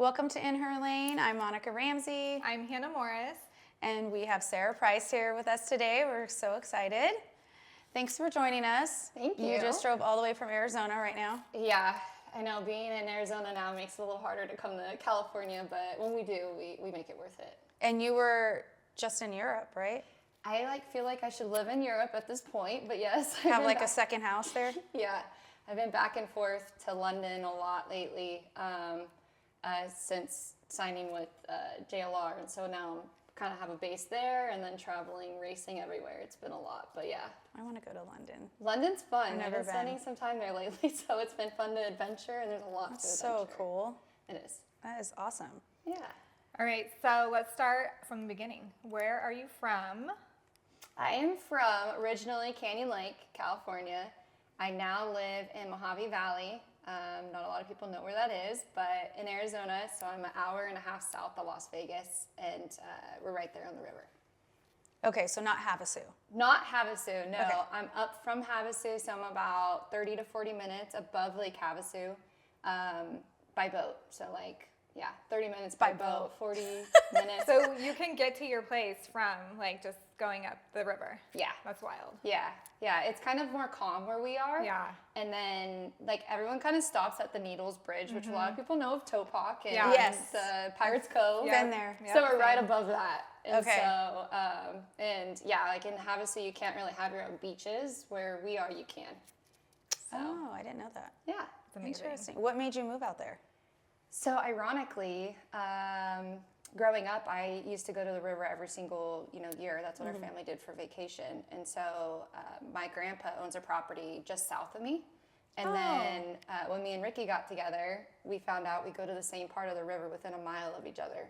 Welcome to In Her Lane. I'm Monica Ramsey. I'm Hannah Morris. And we have Sara Price here with us today. We're so excited. Thanks for joining us. Thank you. You just drove all the way from Arizona right now. Yeah, I know being in Arizona now makes it a little harder to come to California, but when we do, we make it worth it. And you were just in Europe, right? I feel like I should live in Europe at this point, but yes. Have like a second house there? Yeah, I've been back and forth to London a lot lately since signing with JLR, and so now I'm kind of have a base there and then traveling, racing everywhere. It's been a lot, but yeah. I want to go to London. London's fun. I've I've been spending some time there lately, so it's been fun to adventure, and there's a lot to adventure. So cool. It is. That is awesome. Yeah. All right, so let's start from the beginning. Where are you from? I am from originally Canyon Lake, California. I now live in Mojave Valley. Not a lot of people know where that is, but in Arizona, so I'm an hour and a half south of Las Vegas, and we're right there on the river. Okay, so not Havasu. Not Havasu, no. Okay. I'm up from Havasu, so I'm about 30 to 40 minutes above Lake Havasu by boat. So 30 minutes by boat, 40 minutes. So you can get to your place from just going up the river. Yeah. That's wild. Yeah, it's kind of more calm where we are. Yeah. And then everyone kind of stops at the Needles Bridge, which a lot of people know of Topok and Yes. the Pirates Cove. Yeah. Been there. So we're right above that. And Okay. So, in Havasu, you can't really have your own beaches. Where we are, you can. So, Oh, I didn't know that. yeah. It's amazing. Interesting. What made you move out there? So ironically, growing up, I used to go to the river every single year. That's what our family did for vacation. And so my grandpa owns a property just south of me. And then when me and Ricky got together, we found out we go to the same part of the river within a mile of each other.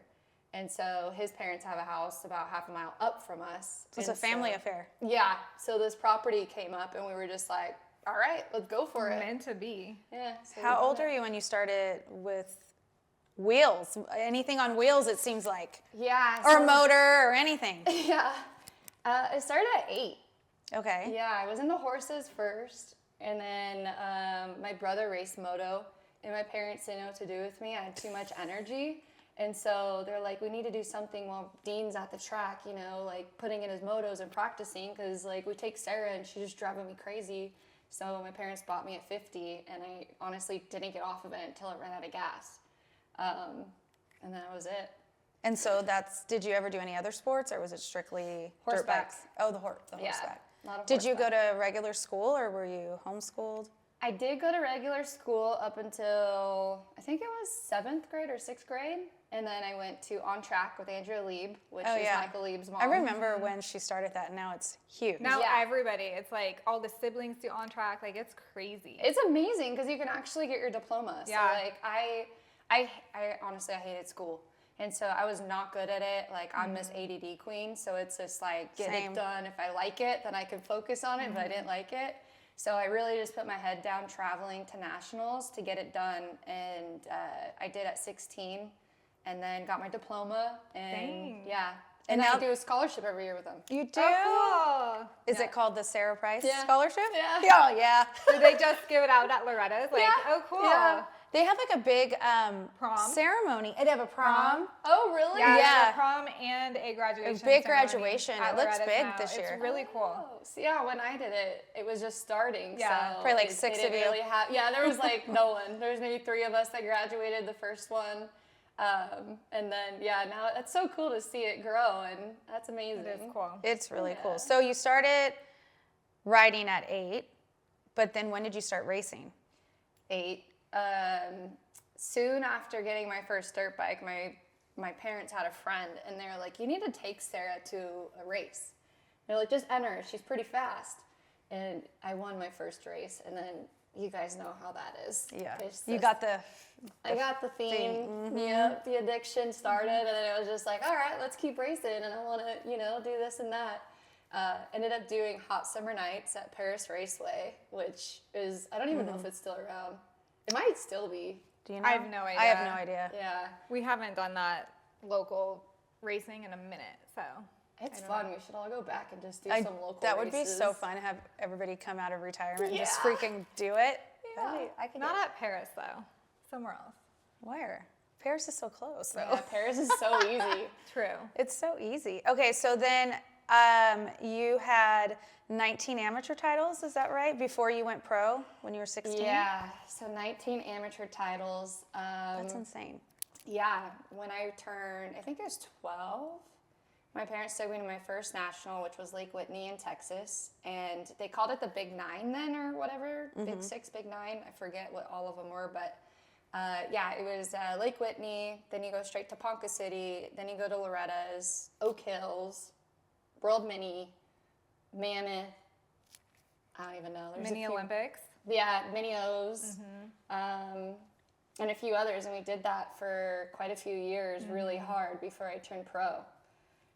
And so his parents have a house about half a mile up from us. So it's a family affair. Yeah. So this property came up, and we were just like, all right, let's go for it. Meant to be. Yeah. So How old are you when you started with wheels? Anything on wheels, it seems like. Yeah. Or motor or anything. Yeah. I started at 8. Okay. Yeah, I was into horses first, and then my brother raced moto, and my parents didn't know what to do with me. I had too much energy, and so they're like, we need to do something while Dean's at the track, putting in his motos and practicing, because we take Sarah, and she's just driving me crazy. So my parents bought me a 50, and I honestly didn't get off of it until it ran out of gas. And then that was it. And so did you ever do any other sports, or was it strictly dirt Horseback. bikes? Oh, the horseback. A lot of Did you horseback. go to regular school, or were you homeschooled? I did go to regular school up until, I think it was 7th grade or 6th grade. And then I went to On Track with Andrea Lieb, which is Michael Lieb's mom. I remember when she started that, and now it's huge. Now Yeah. everybody, it's all the siblings do On Track. It's crazy. It's amazing because you can actually get your diploma. Yeah. So I honestly, I hated school. And so I was not good at it. I'm Miss ADD queen. So it's just get Same. it done. If I like it, then I can focus on it. But I didn't like it. So I really just put my head down traveling to nationals to get it done. And I did at 16 and then got my diploma. And Dang. yeah. And And now now- I do a scholarship every year with them. You do? Oh, cool. Is it called the Sara Price Yeah. Scholarship? Yeah. Oh, yeah. Did they just give it out at Loretta's? Yeah. Oh, cool. Yeah. They have a big Prom? ceremony. They have a prom. Oh, really? Yeah, Yeah. there's a prom and a graduation. big ceremony graduation. at It looks Loretta's big now. this year. It's really cool. Oh, so yeah, when I did it, it was just starting. Yeah. So Probably they 6 of didn't you. Really there was no one. There was maybe 3 of us that graduated the first one. And then, now it's so cool to see it grow, and that's amazing. It is cool. It's really Yeah. cool. So you started riding at 8, but then when did you start racing? 8. Soon after getting my first dirt bike, my parents had a friend, and they were like, you need to take Sarah to a race. They're like, just enter her. She's pretty fast. And I won my first race, and then you guys know how that is. Yeah. It's You just- got the I got the theme. Yep, the addiction started, and then it was just like, all right, let's keep racing, and I want to, do this and that. Ended up doing Hot Summer Nights at Paris Raceway, which is, I don't even know if it's still around. It might still be. Do you know? I have no idea. I have no idea. Yeah. We haven't done that local racing in a minute, so. It's fun. We should all go back and just do some local That would races. be so fun to have everybody come out of retirement and just Yeah. freaking do it. Yeah. I could Not at Paris, though. Somewhere else. Where? Paris is so close, though. Yeah, Paris is so easy. True. It's so easy. Okay, so then you had 19 amateur titles, is that right? Before you went pro when you were 16? Yeah, so 19 amateur titles. That's insane. Yeah, when I turned, I think it was 12, my parents took me to my first national, which was Lake Whitney in Texas, and they called it the Big Nine then, or whatever, Big Six, Big Nine, I forget what all of them were, but yeah, it was Lake Whitney, then you go straight to Ponca City, then you go to Loretta's, Oak Hills, World Mini, Mammoth, I don't even know. There's Mini Olympics. Yeah, Mini O's, and a few others, and we did that for quite a few years, really hard before I turned pro.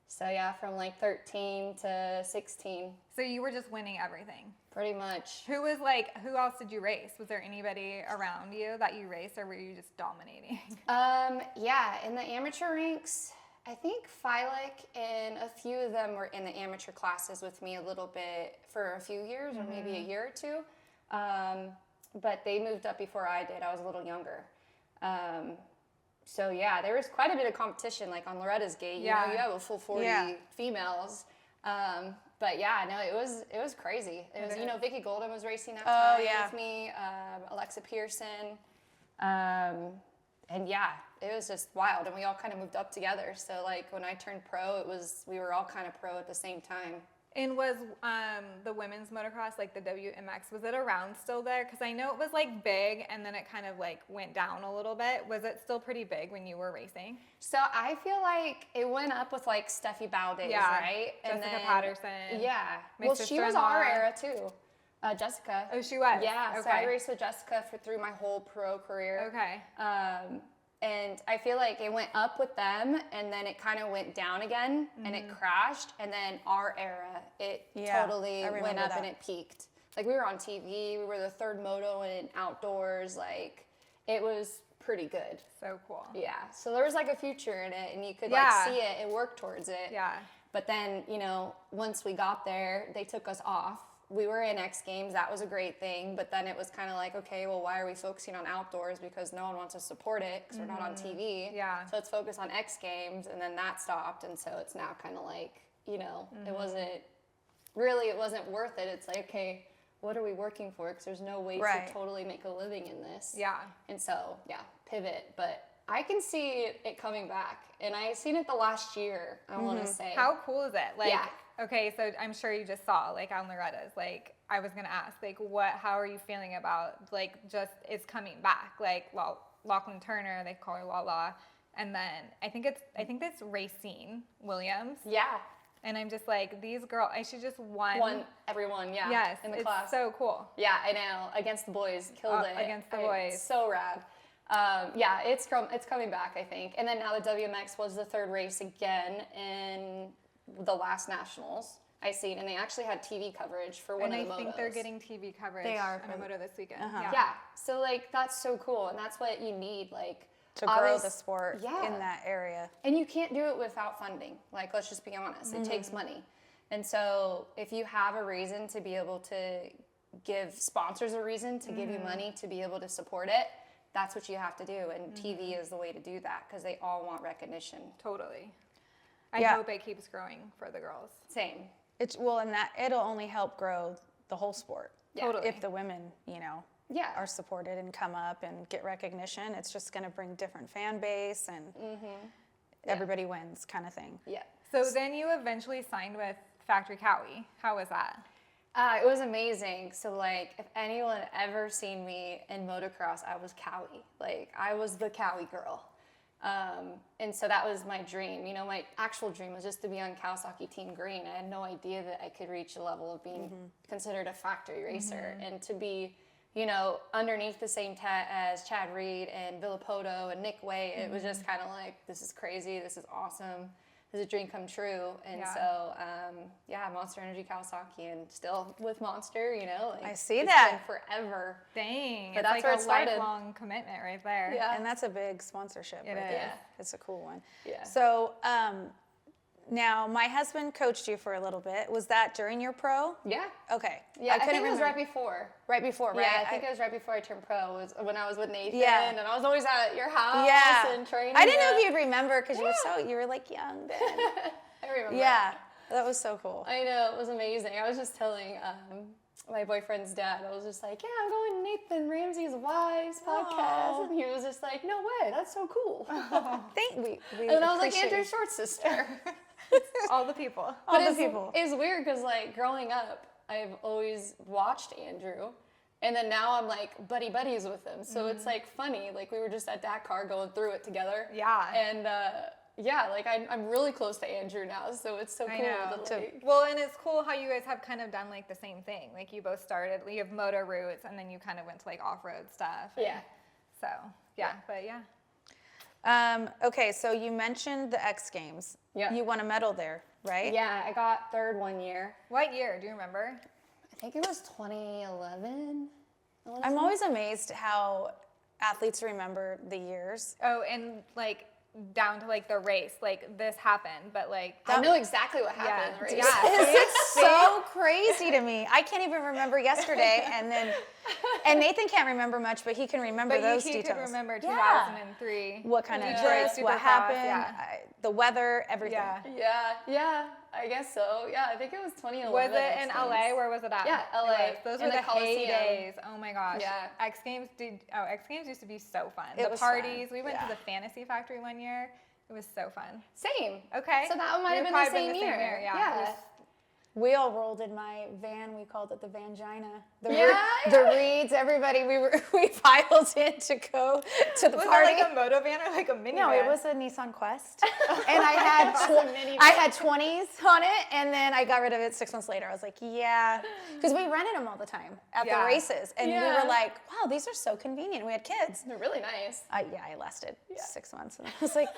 So yeah, from like 13 to 16, So you were just winning everything. pretty much. Who else did you race? Was there anybody around you that you raced, or were you just dominating? Yeah, in the amateur ranks, I think Filek and a few of them were in the amateur classes with me a little bit for a few years, or maybe a year or two. But they moved up before I did. I was a little younger. So yeah, there was quite a bit of competition, like on Loretta's gate. You know, you have a full 40 females. But yeah, no, it was crazy. It was, you know, Vicky Golden was racing that time with me, Alexa Pearson. And yeah, it was just wild. And we all kind of moved up together. So like when I turned pro, we were all kind of pro at the same time. And was the women's motocross, like the WMX, was it around still there? Because I know it was like big, and then it kind of like went down a little bit. Was it still pretty big when you were racing? So I feel like it went up with like Steffi Baldez, right? Jessica Patterson. Yeah. My Well, she was sister-in-law. our era too. Jessica. Oh, she was? Yeah. Okay. So I raced with Jessica through my whole pro career. Okay. And I feel like it went up with them, and then it kind of went down again, and it crashed. And then our era, it totally I went remember up that. and it peaked. Like we were on TV, we were the third moto in outdoors. Like it was pretty good. So cool. Yeah. So there was like a future in it, and you could Yeah. like see it and work towards it. Yeah. But then, you know, once we got there, they took us off. We were in X Games. That was a great thing. But then it was kind of like, okay, well, why are we focusing on outdoors? Because no one wants to support it because we're not on TV. Yeah. So let's focus on X Games. And then that stopped. And so it's now kind of like, you know, it wasn't worth it. It's like, okay, what are we working for? Because there's no way to totally make a living in this. Yeah. And so, yeah, pivot. But I can see it coming back. And I've seen it the last year, I want to say. How cool is it? Like, Yeah. okay, so I'm sure you just saw, like, on Loretta's, like, I was going to ask, like, how are you feeling about, like, just it's coming back? Like, well, Lachlan Turner, they call her Lala. And then I think that's Racine Williams. Yeah. And I'm just like, these girls, I should just Everyone, yeah. Yes, in the it's class. so cool. Yeah, I know. Against the boys, killed it. Against the boys. It's so rad. Yeah, it's coming back, I think. And then now the WMX was the third race again in the last nationals I seen, and they actually had TV coverage for one And of the motos. I think they're getting TV coverage They are on a moto this weekend. Yeah, so like that's so cool, and that's what you need, like To grow the sport Yeah. in that area. And you can't do it without funding. Like, let's just be honest. It takes money. And so if you have a reason to be able to give sponsors a reason to give you money to be able to support it, that's what you have to do. And TV is the way to do that because they all want recognition. Totally. I Yeah. hope it keeps growing for the girls. Same. And that it'll only help grow the whole sport. Yeah. Totally. If the women, you know, Yeah. are supported and come up and get recognition, it's just going to bring different fan base and everybody wins kind of thing. Yeah. So then you eventually signed with Factory Cowie. How was that? It was amazing. So, like, if anyone ever seen me in motocross, I was Cowie. Like, I was the Cowie girl. And so that was my dream. You know, my actual dream was just to be on Kawasaki Team Green. I had no idea that I could reach the level of being considered a factory racer and to be, you know, underneath the same tent as Chad Reed and Villapoto and Nick Way. It was just kind of like, this is crazy. This is awesome. This is a dream come true. And so, yeah, Monster Energy Kawasaki and still with Monster, you know. Like, I see it's that. been forever. Dang. But it's that's like where a it started. lifelong commitment right there. Yeah. And that's a big sponsorship. It right is. there. Yeah. It's a cool one. Yeah. So Now, my husband coached you for a little bit. Was that during your pro? Yeah. Okay. Yeah, I couldn't think it was remember. right before. Right before, right? Yeah, I think it was right before I turned pro. Was when I was with Nathan, Yeah. and I was always at your house Yeah. and training. I didn't know you. if you'd remember because you were like young then. I remember. Yeah. That was so cool. I know, it was amazing. I was just telling my boyfriend's dad, I was just like, yeah, I'm going to Nathan Ramsey's Wives podcast. Aw. And he was just like, no way, that's so cool. We And then I was like, appreciate Andrew's it. short sister. All the people. All the it's, people. It's weird because, like, growing up, I've always watched Andrew. And then now I'm like buddies with him. So it's like funny. Like, we were just at Dakar going through it together. Yeah. And yeah, like I'm really close to Andrew now. So it's so I cool. know. To, like, Well, and it's cool how you guys have kind of done like the same thing. Like you both started, you have moto roots, and then you kind of went to like off-road stuff. and Yeah. So, yeah, but yeah. Okay, so you mentioned the X Games. Yeah. You won a medal there, right? Yeah, I got third one year. What year? Do you remember? I think it was 2011. I'm always amazed how athletes remember the years. Oh, and like down to like the race, like this happened, but like I know exactly what happened in the race. Yeah. It's so crazy to me. I can't even remember yesterday, and Nathan can't remember much, but he can remember but those he details. could remember Yeah. 2003. What kind of Detroit race, what Supercross, happened, yeah. the weather, everything. Yeah. I guess so. Yeah, I think it was 2011. Was it in X LA? Games. Where was it at? Yeah, It LA, was. Those in were the the Coliseum. heydays. Oh my gosh. Yeah. X Games used to be so fun. It The was parties. fun. We went Yeah. to the Fantasy Factory one year. It was so fun. Same. Okay. So that might We have been probably the same year. Yeah. It was- We all rolled in my van. We called it the Vangina. Yeah. The Reeds, everybody. We piled in to go to the was party. it like a moto van or like a mini No, van? it was a Nissan Quest, and I had mini I had 20s on it, and then I got rid of it 6 months later. I was like, yeah, because we rented them all the time at Yeah. the races, and we Yeah. were like, wow, these are so convenient. We had kids. They're really nice. I lasted 6 months, and I was like,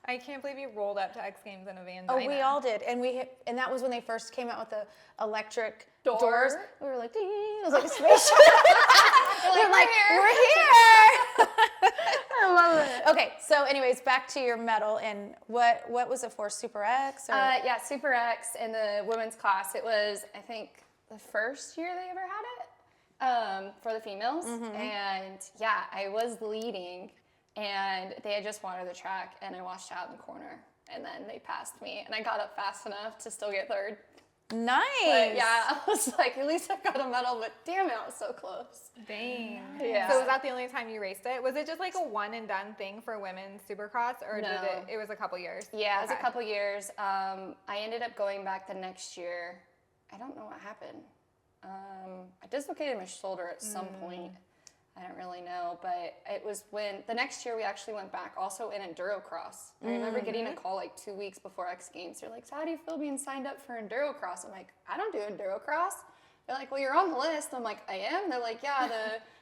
I can't believe you rolled up to X Games in a van. oh, we all did, and and that was when they first came out with the electric Door. doors. We were like, ding, it was like a spaceship. We're like, here. we're here. I love it. Okay, so anyways, back to your medal, and what was it for? Super X? Or? Yeah, Super X in the women's class. It was, I think, the first year they ever had it for the females. And yeah, I was leading, and they had just watered the track, and I washed out in the corner. And then they passed me, and I got up fast enough to still get third. Nice. But yeah, I was like, at least I got a medal, but damn it, I was so close. Dang. Yeah. So was that the only time you raced it? Was it just like a one and done thing for women's Supercross, or No. it was a couple years? Yeah, it was a Okay. couple years. I ended up going back the next year. I don't know what happened. I dislocated my shoulder at some point. I don't really know, but it was when the next year we actually went back also in Endurocross. I remember getting a call like 2 weeks before X Games. They're like, so how do you feel being signed up for Endurocross? I'm like, I don't do Endurocross. They're like, well, you're on the list. I'm like, I am? They're like, yeah,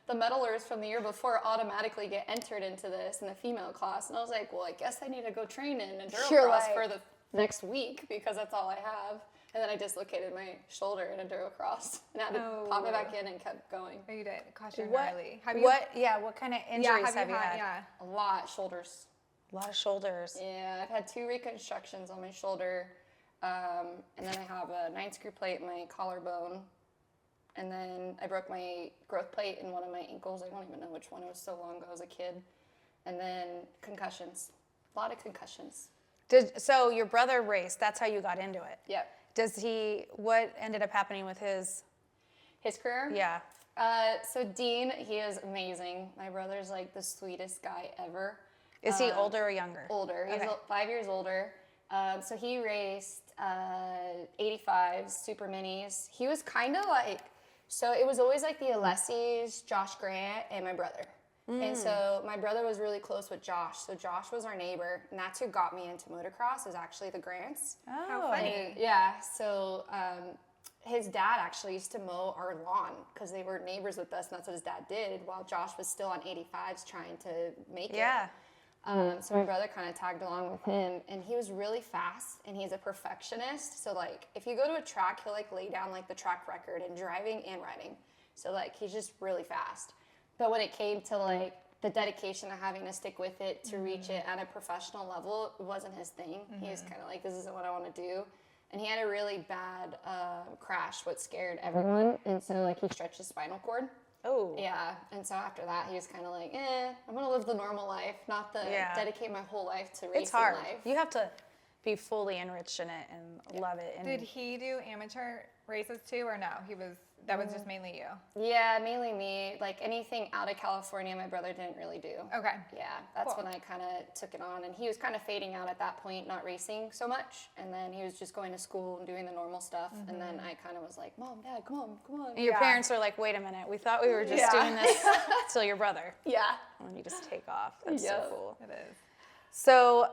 the medalers from the year before automatically get entered into this in the female class. And I was like, well, I guess I need to go train in You're Endurocross like- for the next week because that's all I have. And then I dislocated my shoulder in Endurocross and had to pop it back in and kept going. Oh, you did. Gosh, you're What? gnarly. Have you? What kind of injuries have you had? Yeah. A lot, shoulders. A lot of shoulders. Yeah, I've had 2 reconstructions on my shoulder, and then I have a 9-screw plate in my collarbone, and then I broke my growth plate in one of my ankles. I don't even know which one. It was so long ago as a kid. And then concussions. A lot of concussions. So your brother raced. That's how you got into it. Yep. What ended up happening with his? His career? Yeah. So Dean, he is amazing. My brother's like the sweetest guy ever. Is he older or younger? Older. He's Okay. 5 years older. So he raced 85s, super minis. He was kind of like, so it was always like the Alessis, Josh Grant, and my brother. And so my brother was really close with Josh. So Josh was our neighbor, and that's who got me into motocross, is actually the Grants. Oh, funny. Yeah, so his dad actually used to mow our lawn because they were neighbors with us, and that's what his dad did while Josh was still on 85s trying to make it. Yeah. So my brother kind of tagged along with him, and he was really fast, and he's a perfectionist. So like, if you go to a track, he'll like lay down like the track record in driving and riding. So like, he's just really fast. But when it came to like the dedication of having to stick with it to reach it at a professional level wasn't his thing. He was kind of like, this isn't what I want to do. And he had a really bad crash, what scared everyone. And so, like, he stretched his spinal cord. Oh. Yeah. And so after that, he was kind of like, I'm going to live the normal life, not dedicate my whole life to racing It's hard. life. You have to be fully enriched in it and love it. And Did he do amateur races too, or no? That was just mainly you. Yeah, mainly me. Like anything out of California, my brother didn't really do. Okay. Yeah, that's Cool. when I kind of took it on. And he was kind of fading out at that point, not racing so much. And then he was just going to school and doing the normal stuff. And then I kind of was like, Mom, Dad, come on. your Yeah. parents are like, wait a minute, we thought we were just doing this till your brother. Yeah. And then you just take off. That's so Yeah. cool. It is. So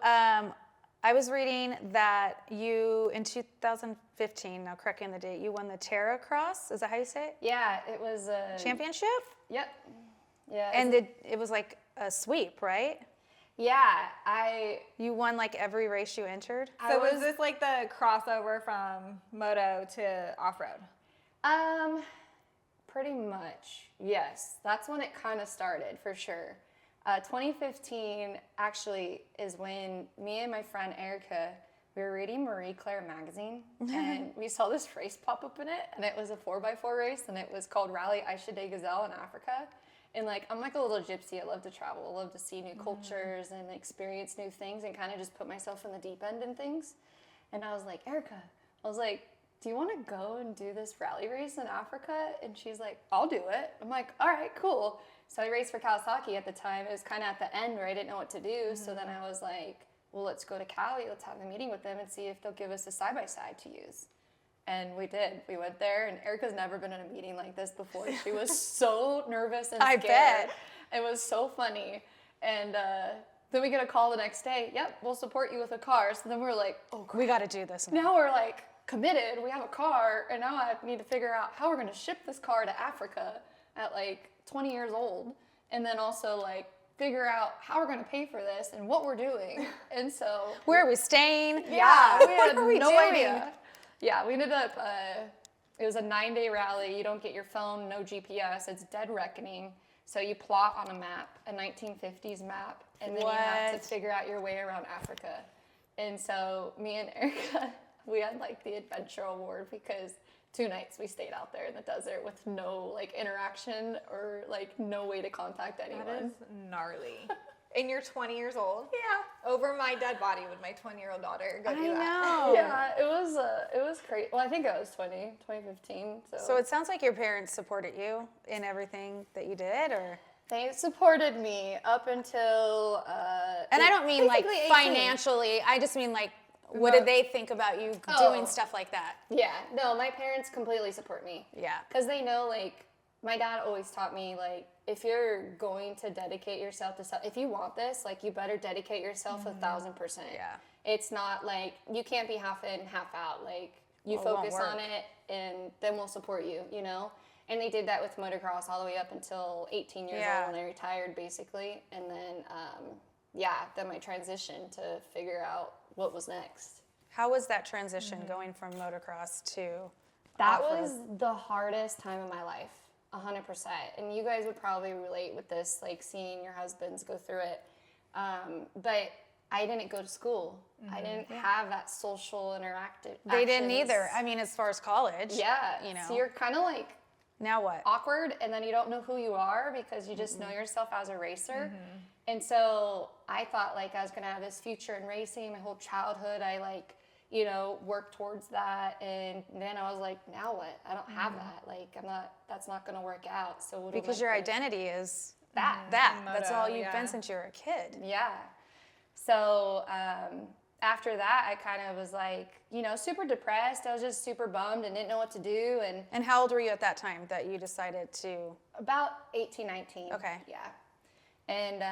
I was reading that you, in 2015, now correct me on the date, you won the Terra Cross. Is that how you say it? Yeah, it was a... Championship? Yep. Yeah. And it was like a sweep, right? Yeah, You won like every race you entered? So was this like the crossover from moto to off-road? Pretty much, yes. That's when it kind of started, for sure. 2015 actually is when me and my friend Erica, we were reading Marie Claire magazine, and we saw this race pop up in it, and it was a 4x4 race, and it was called Rally Aisha de Gazelle in Africa. And like, I'm like a little gypsy. I love to travel. I love to see new cultures and experience new things and kind of just put myself in the deep end in things. And I was like, Erica, do you want to go and do this rally race in Africa? And she's like, I'll do it. I'm like, all right, cool. So I raced for Kawasaki at the time. It was kind of at the end where I didn't know what to do. So then I was like, well, let's go to Cali. Let's have a meeting with them and see if they'll give us a side-by-side to use. And we did. We went there, and Erica's never been in a meeting like this before. She was so nervous and scared. I bet. It was so funny. And then we get a call the next day. Yep, we'll support you with a car. So then we're like, oh, We got to do this now. now we're like committed. We have a car, and now I need to figure out how we're going to ship this car to Africa at like 20 years old, and then also like figure out how we're going to pay for this and what we're doing. And so Where are we staying? yeah, we had What are we no doing? idea. Yeah, we ended up. It was a 9-day rally. You don't get your phone, no GPS. It's dead reckoning. So you plot on a map, a 1950s map, and then you have What? to figure out your way around Africa. And so me and Erica, we had like the adventure award because 2 nights we stayed out there in the desert with no like interaction or like no way to contact anyone. That is gnarly. And you're 20 years old? Yeah. Over my dead body would my 20-year-old daughter go do I that. know. Yeah, it was crazy. Well, I think I was 2015. So it sounds like your parents supported you in everything that you did, or? They supported me up until. And I don't mean like basically 18. financially. I just mean like, what did they think about you doing stuff like that? Yeah, no, my parents completely support me. Yeah. Because they know, like, my dad always taught me, like, if you're going to dedicate yourself to something, if you want this, like, you better dedicate yourself 1,000%. Yeah. It's not like, you can't be half in, half out. Like, you Well, it won't focus on work. it, and then we'll support you, you know? And they did that with motocross all the way up until 18 years Yeah. old, and they retired, basically. And then, then my transition to figure out what was next. How was that transition going from motocross to That off-road? was the hardest time of my life, 100%. And you guys would probably relate with this, like seeing your husbands go through it. But I didn't go to school. I didn't have that social interactive. They didn't actions. either. I mean, as far as college. Yeah, You know. so you're kind of like Now what? awkward, and then you don't know who you are because you just know yourself as a racer. And so I thought like I was gonna have this future in racing. My whole childhood, I like, worked towards that. And then I was like, now what? I don't have that. Like that's not gonna work out. So what am Because I your gonna- identity is that. That's Moto, all you've yeah. been since you were a kid. Yeah. So after that, I kind of was like, super depressed. I was just super bummed and didn't know what to do. And And how old were you at that time that you decided to? about 18, 19. Okay. Yeah. And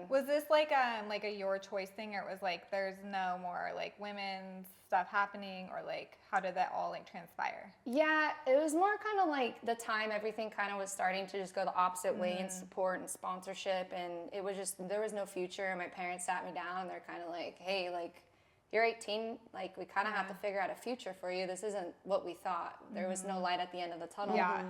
Was this like a your choice thing, or it was like there's no more like women's stuff happening, or like how did that all like transpire? yeah, it was more kind of like the time everything kind of was starting to just go the opposite way in support and sponsorship, and it was just there was no future. And my parents sat me down and they're kind of like, hey, like you're 18, like we kind of have to figure out a future for you. This isn't what we thought. There was no light at the end of the tunnel. Yeah.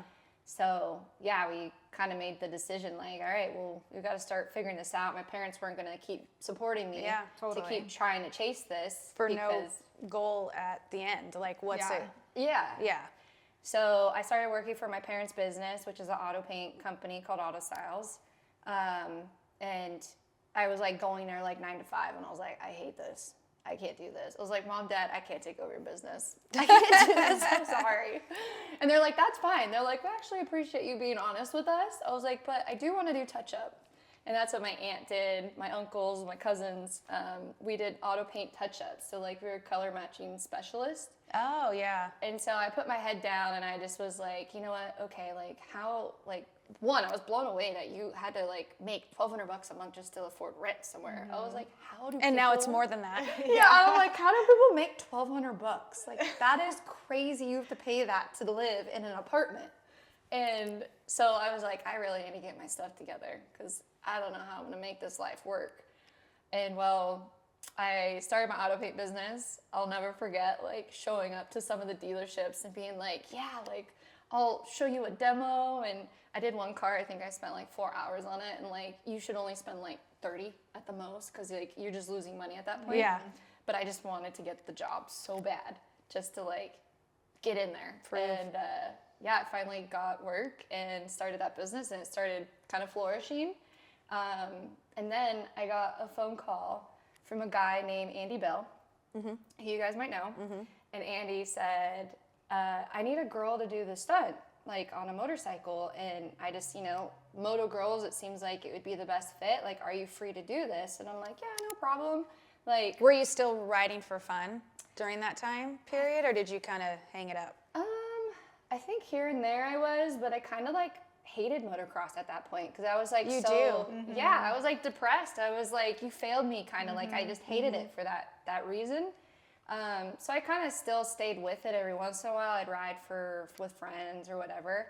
So yeah, we kind of made the decision like, all right, well, we got to start figuring this out. My parents weren't going to keep supporting me Yeah, to keep trying to chase this For no goal at the end. Like, what's it? Yeah. Yeah. So I started working for my parents' business, which is an auto paint company called Auto Styles. And I was like going there like 9 to 5, and I was like, I hate this. I can't do this. I was like, Mom, Dad, I can't take over your business. I can't do this. I'm sorry. And they're like, that's fine. They're like, we actually appreciate you being honest with us. I was like, but I do want to do touch up. And that's what my aunt did, my uncles, my cousins. We did auto paint touch ups. So like we were color matching specialists. Oh, yeah. And so I put my head down and I just was like, you know what? Okay, like how, like, one, I was blown away that you had to like make $1,200 a month just to afford rent somewhere. I was like, how do And now people- it's more than that. Yeah, I'm like, how do people make $1,200? Like, that is crazy. You have to pay that to live in an apartment. And so I was like, I really need to get my stuff together because I don't know how I'm gonna make this life work. And well, I started my auto paint business. I'll never forget like showing up to some of the dealerships and being like, yeah, like I'll show you a demo. And I did one car, I think I spent like 4 hours on it, and like you should only spend like 30 at the most because like you're just losing money at that point. Yeah. But I just wanted to get the job so bad just to like get in there. And yeah, I finally got work and started that business, and it started kind of flourishing. And then I got a phone call from a guy named Andy Bell, who you guys might know. And Andy said, I need a girl to do the stunt, like on a motorcycle. And I just, you know, moto girls, it seems like it would be the best fit. Like, are you free to do this? And I'm like, yeah, no problem. Like, Were you still riding for fun during that time period, or did you kind of hang it up? I think here and there I was, but I kind of like hated motocross at that point because I was like, yeah, I was like depressed. I was like, you failed me, kind of like I just hated it for that reason. So I kind of still stayed with it every once in a while. I'd ride with friends or whatever.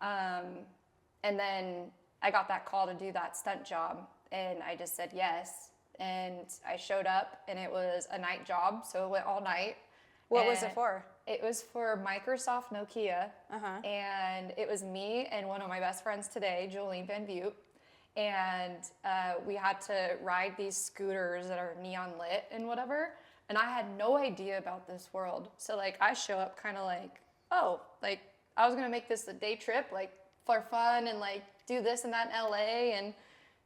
And then I got that call to do that stunt job, and I just said yes. And I showed up, and it was a night job, so it went all night. What was it for? It was for Microsoft Nokia, and it was me and one of my best friends today, Jolene Van Butte, and we had to ride these scooters that are neon lit and whatever, and I had no idea about this world. So like I show up kind of like, oh, like I was gonna make this a day trip, like for fun and like do this and that in LA, and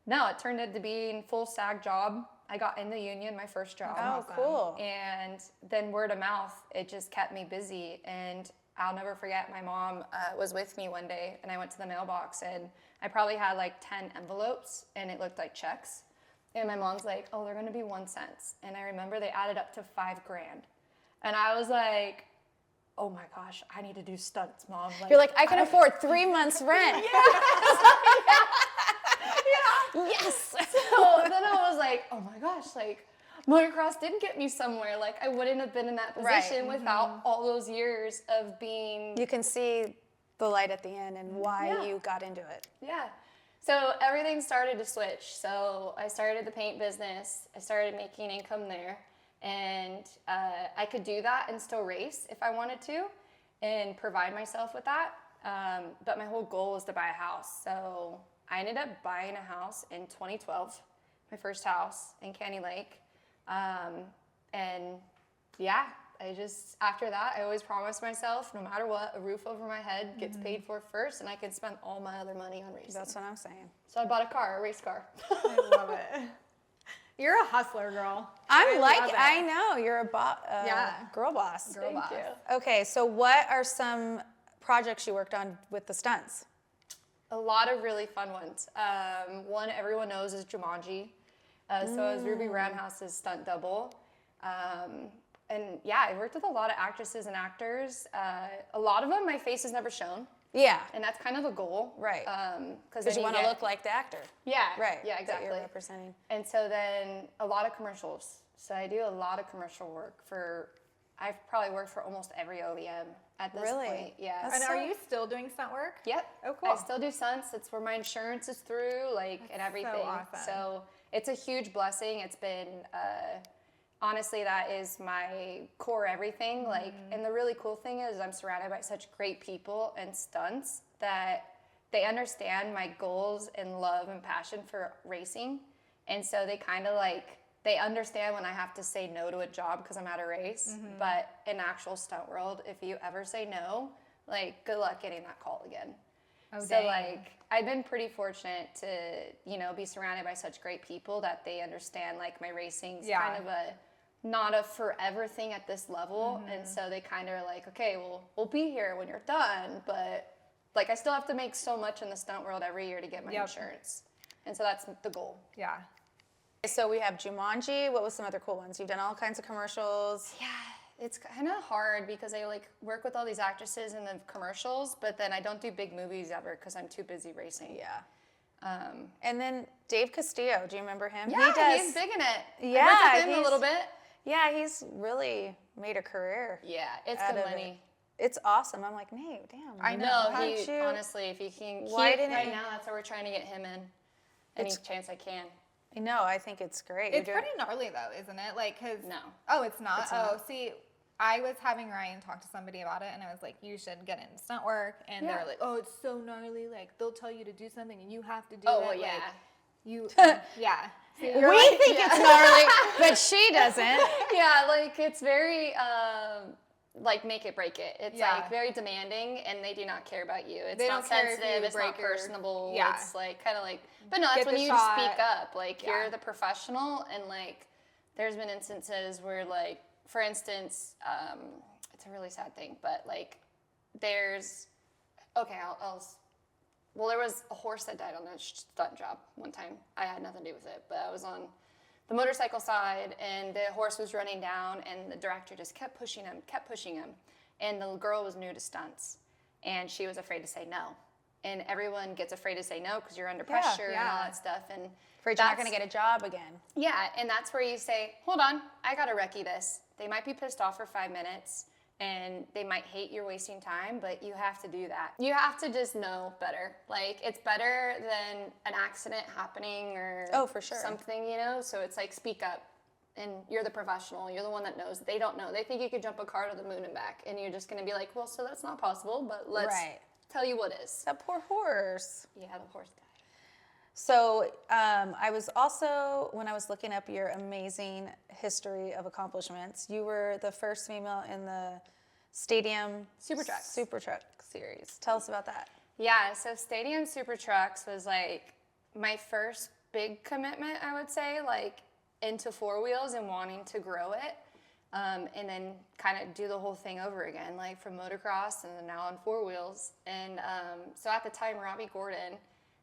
no, it turned out to be a full SAG job. I got in the union, my first job. Oh, cool. And then word of mouth, it just kept me busy. And I'll never forget, my mom was with me one day, and I went to the mailbox, and I probably had like 10 envelopes, and it looked like checks. And my mom's like, oh, they're gonna be 1 cent. And I remember they added up to $5 grand. And I was like, oh my gosh, I need to do stunts, Mom. Like, You're like, I can afford 3 months rent. Yes. So then I was like, oh my gosh, like motocross did get me somewhere. Like I wouldn't have been in that position without all those years of being. You can see the light at the end and why you got into it. Yeah. So everything started to switch. So I started the paint business. I started making income there, and I could do that and still race if I wanted to, and provide myself with that. But my whole goal was to buy a house. So I ended up buying a house in 2012, my first house in Candy Lake. And yeah, after that, I always promised myself, no matter what, a roof over my head gets paid for first, and I can spend all my other money on racing. That's what I'm saying. So I bought a race car. I love it. You're a hustler, girl. I know, you're a girl boss. Girl boss. you. Okay, so what are some projects you worked on with the stunts? A lot of really fun ones. One everyone knows is Jumanji. So it was Ruby Roundhouse's stunt double. And yeah, I worked with a lot of actresses and actors. A lot of them, my face is never shown. Yeah. And that's kind of the goal. Right. Because you want to look like the actor. Yeah. Right. Yeah, That exactly. you're representing. And so then a lot of commercials. So I do a lot of commercial work I've probably worked for almost every OEM at this point. Yeah. And are you still doing stunt work? Yep. Oh, cool. I still do stunts. It's where my insurance is through, and everything. so awesome. So it's a huge blessing. It's been, honestly, that is my core everything. And the really cool thing is I'm surrounded by such great people and stunts. that they understand my goals and love and passion for racing. And so they kind of like, they understand when I have to say no to a job because I'm at a race. But in actual stunt world, if you ever say no, like, good luck getting that call again. Oh, So dang. like, I've been pretty fortunate to, you know, be surrounded by such great people that they understand like my racing's Yeah. kind of not a forever thing at this level. And so they kind of are like, okay, well, we'll be here when you're done, but like, I still have to make so much in the stunt world every year to get my Yep. insurance. And so that's the goal. Yeah. So we have Jumanji. What was some other cool ones? You've done all kinds of commercials. Yeah, it's kind of hard because I like work with all these actresses in the commercials, but then I don't do big movies ever because I'm too busy racing. Yeah. And then Dave Castillo. Do you remember him? Yeah, he's big in it. Yeah, I worked with him a he's- little bit. Yeah, he's really made a career. Yeah, it's out good of money. It's awesome. I'm like, Nate, damn. I know. How He did you? honestly, if you can, Why he, didn't right he- now, that's why we're trying to get him in. Any chance I can. No, I think it's great. It's You're doing- pretty gnarly though, isn't it? Like, cause No. Oh, it's not. It's not. Oh, see, I was having Ryan talk to somebody about it, and I was like, "You should get into stunt work." And Yeah. they're like, "Oh, it's so gnarly. Like, they'll tell you to do something, and you have to do Oh, it." well, yeah. Like, you, yeah. We think it's gnarly, but she doesn't. Yeah, like it's very like make it break it. It's Yeah. like very demanding, and they do not care about you. It's They not don't care if sensitive. you It's not break your- personable. Yeah. It's like kind of like, but no, that's Get when the you shot. speak up. Like Yeah. you're the professional, and like there's been instances where like, for instance, it's a really sad thing, but like there's okay, well, there was a horse that died on a stunt job one time. I had nothing to do with it, but I was on the motorcycle side, and the horse was running down, and the director just kept pushing him. And the girl was new to stunts, and she was afraid to say no. And everyone gets afraid to say no because you're under pressure and all yeah. that stuff. And Afraid you're not that's- going to get a job again. yeah, and that's where you say, hold on, I got to recce this. They might be pissed off for 5 minutes, and they might hate you're wasting time, but you have to do that. You have to just know better. Like, it's better than an accident happening or Oh, for sure. something, you know? So it's like, speak up. And you're the professional. You're the one that knows. They don't know. They think you could jump a car to the moon and back, and you're just going to be like, well, so that's not possible, but let's Right. tell you what is. That poor horse. Yeah, the horse died. So I was also, when I was looking up your amazing history of accomplishments, you were the first female in the Stadium Super Trucks. Super Truck Series. Tell us about that. Yeah, so Stadium Super Trucks was like my first big commitment, I would say, like into four wheels and wanting to grow it. And then kind of do the whole thing over again, like from motocross and then now on four wheels. And so at the time, Robbie Gordon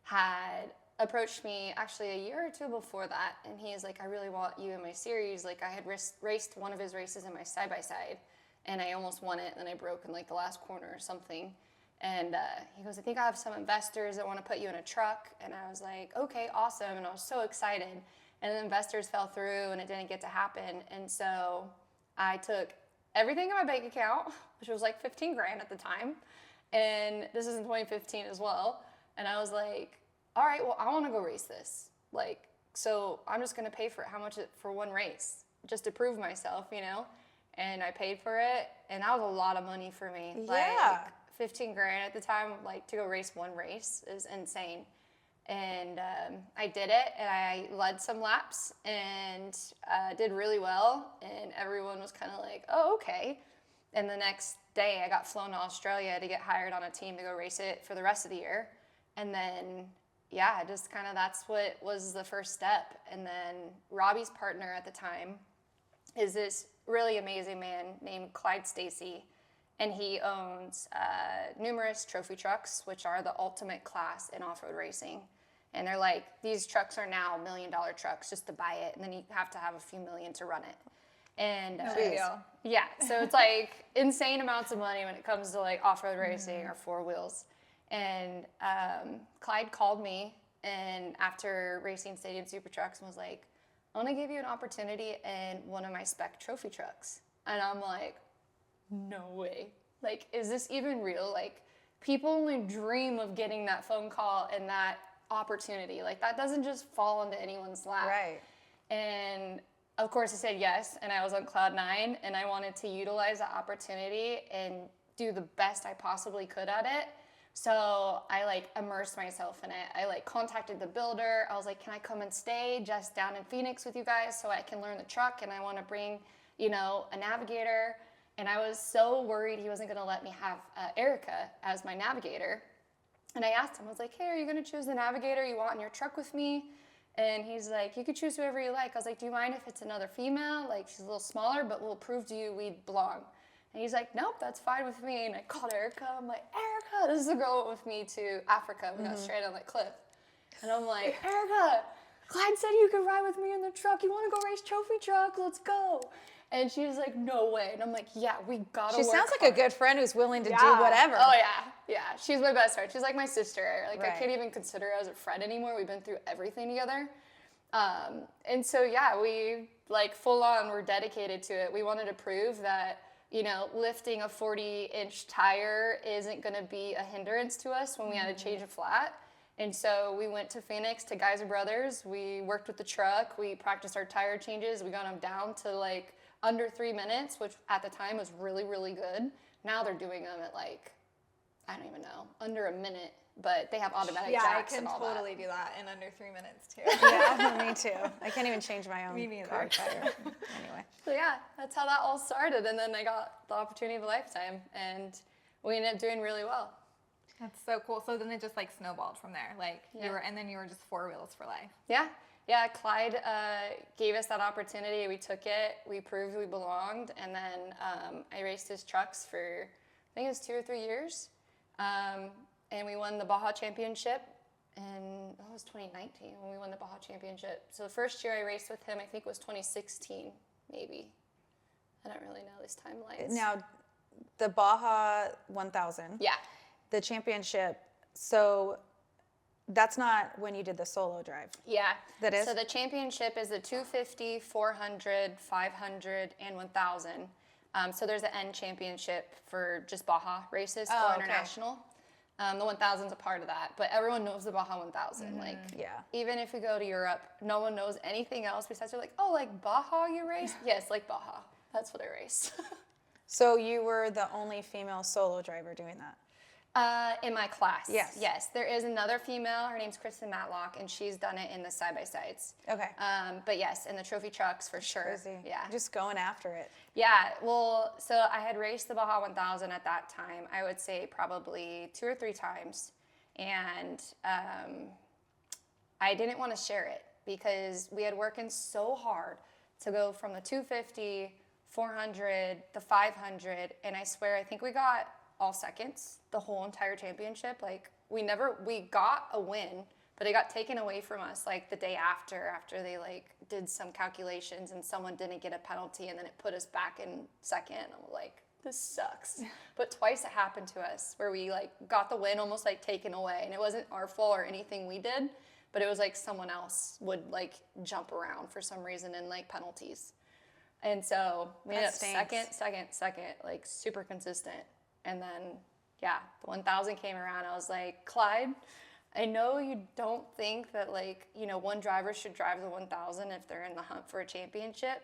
had approached me actually a year or two before that. And he's like, I really want you in my series. Like I had raced one of his races in my side-by-side and I almost won it. And then I broke in like the last corner or something. And he goes, I think I have some investors that want to put you in a truck. And I was like, okay, awesome. And I was so excited. And the investors fell through and it didn't get to happen. And so I took everything in my bank account, which was like 15 grand at the time. And this is in 2015 as well. And I was like, all right, well, I want to go race this. Like, so I'm just going to pay for how much for one race just to prove myself, you know? And I paid for it. And that was a lot of money for me. Yeah. Like 15 grand at the time, like to go race one race is insane. And I did it, and I led some laps, and did really well, and everyone was kind of like, oh, okay. And the next day, I got flown to Australia to get hired on a team to go race it for the rest of the year. And then, yeah, just kind of that's what was the first step. And then Robbie's partner at the time is this really amazing man named Clyde Stacy, and he owns numerous trophy trucks, which are the ultimate class in off-road racing. And they're like, these trucks are now $1 million trucks just to buy it, and then you have to have a few million to run it. And No big deal. yeah, so it's like insane amounts of money when it comes to like off-road racing or four wheels. And Clyde called me, and after racing Stadium Super Trucks, and was like, I want to give you an opportunity in one of my spec trophy trucks. And I'm like, no way. Like, is this even real? Like, people only dream of getting that phone call and that opportunity. Like, that doesn't just fall into anyone's lap. Right. And of course I said yes, and I was on cloud nine, and I wanted to utilize that opportunity and do the best I possibly could at it. So I like immersed myself in it. I like contacted the builder. I was like, can I come and stay just down in Phoenix with you guys so I can learn the truck, and I want to bring, you know, a navigator. And I was so worried he wasn't going to let me have Erica as my navigator. And I asked him, I was like, hey, are you going to choose the navigator you want in your truck with me? And he's like, you could choose whoever you like. I was like, do you mind if it's another female? Like, she's a little smaller, but we'll prove to you we belong. And he's like, nope, that's fine with me. And I called Erica. I'm like, Erica, this is the girl who went with me to Africa. We got straight on that cliff. And I'm like, Erica, Clyde said you could ride with me in the truck. You want to go race trophy truck? Let's go. And she was like, no way. And I'm like, yeah, we gotta work She sounds like hard. a good friend who's willing to do Yeah. whatever. Oh yeah. She's my best friend. She's like my sister. Like, I Right. can't even consider her as a friend anymore. We've been through everything together. And so yeah, we like full on were dedicated to it. We wanted to prove that, you know, lifting a 40-inch tire isn't going to be a hindrance to us when we had to change a flat. And so we went to Phoenix to Geyser Brothers. We worked with the truck. We practiced our tire changes. We got them down to like under 3 minutes, which at the time was really, really good. Now they're doing them at like, I don't even know, under a minute. But they have automatic Yeah, I jacks can and all totally do that in under 3 minutes too. Yeah, me too. I can't even change my own Me neither. car tire. Anyway. So yeah, that's how that all started. And then I got the opportunity of a lifetime, and we ended up doing really well. That's so cool. So then it just like snowballed from there. Like Yeah. you were just 4 wheels for life. Yeah, Clyde gave us that opportunity. We took it. We proved we belonged. And then I raced his trucks for, I think it was 2 or 3 years. And we won the Baja Championship in, it was 2019 when we won the Baja Championship. So the first year I raced with him, I think, was 2016, maybe. I don't really know these timelines. Now, the Baja 1000. Yeah. The championship. So that's not when you did the solo drive. Yeah. That is? So the championship is the 250, 400, 500, and 1000. So there's an end championship for just Baja races Oh, for okay. international. The 1000 is a part of that, but everyone knows the Baja 1000. Like, Yeah. even if we go to Europe, no one knows anything else besides they're like, oh, like Baja you race? Yes, like Baja. That's what I race. So you were the only female solo driver doing that? In my class. Yes. Yes. There is another female. Her name's Kristen Matlock, and she's done it in the side-by-sides. Okay. But yes, in the trophy trucks for sure. Crazy. Yeah. Just going after it. Yeah. Well, so I had raced the Baja 1000 at that time. I would say probably 2 or 3 times, and I didn't want to share it because we had working so hard to go from the 250, 400, the 500, and I swear I think we got all seconds the whole entire championship. Like we got a win, but it got taken away from us like the day after they like did some calculations and someone didn't get a penalty, and then it put us back in second. I'm like, this sucks. But twice it happened to us where we like got the win almost like taken away, and it wasn't our fault or anything we did, but it was like someone else would like jump around for some reason and like penalties. And so we ended up second, like super consistent. And then, yeah, the 1000 came around. I was like, Clyde, I know you don't think that, like, you know, one driver should drive the 1000 if they're in the hunt for a championship,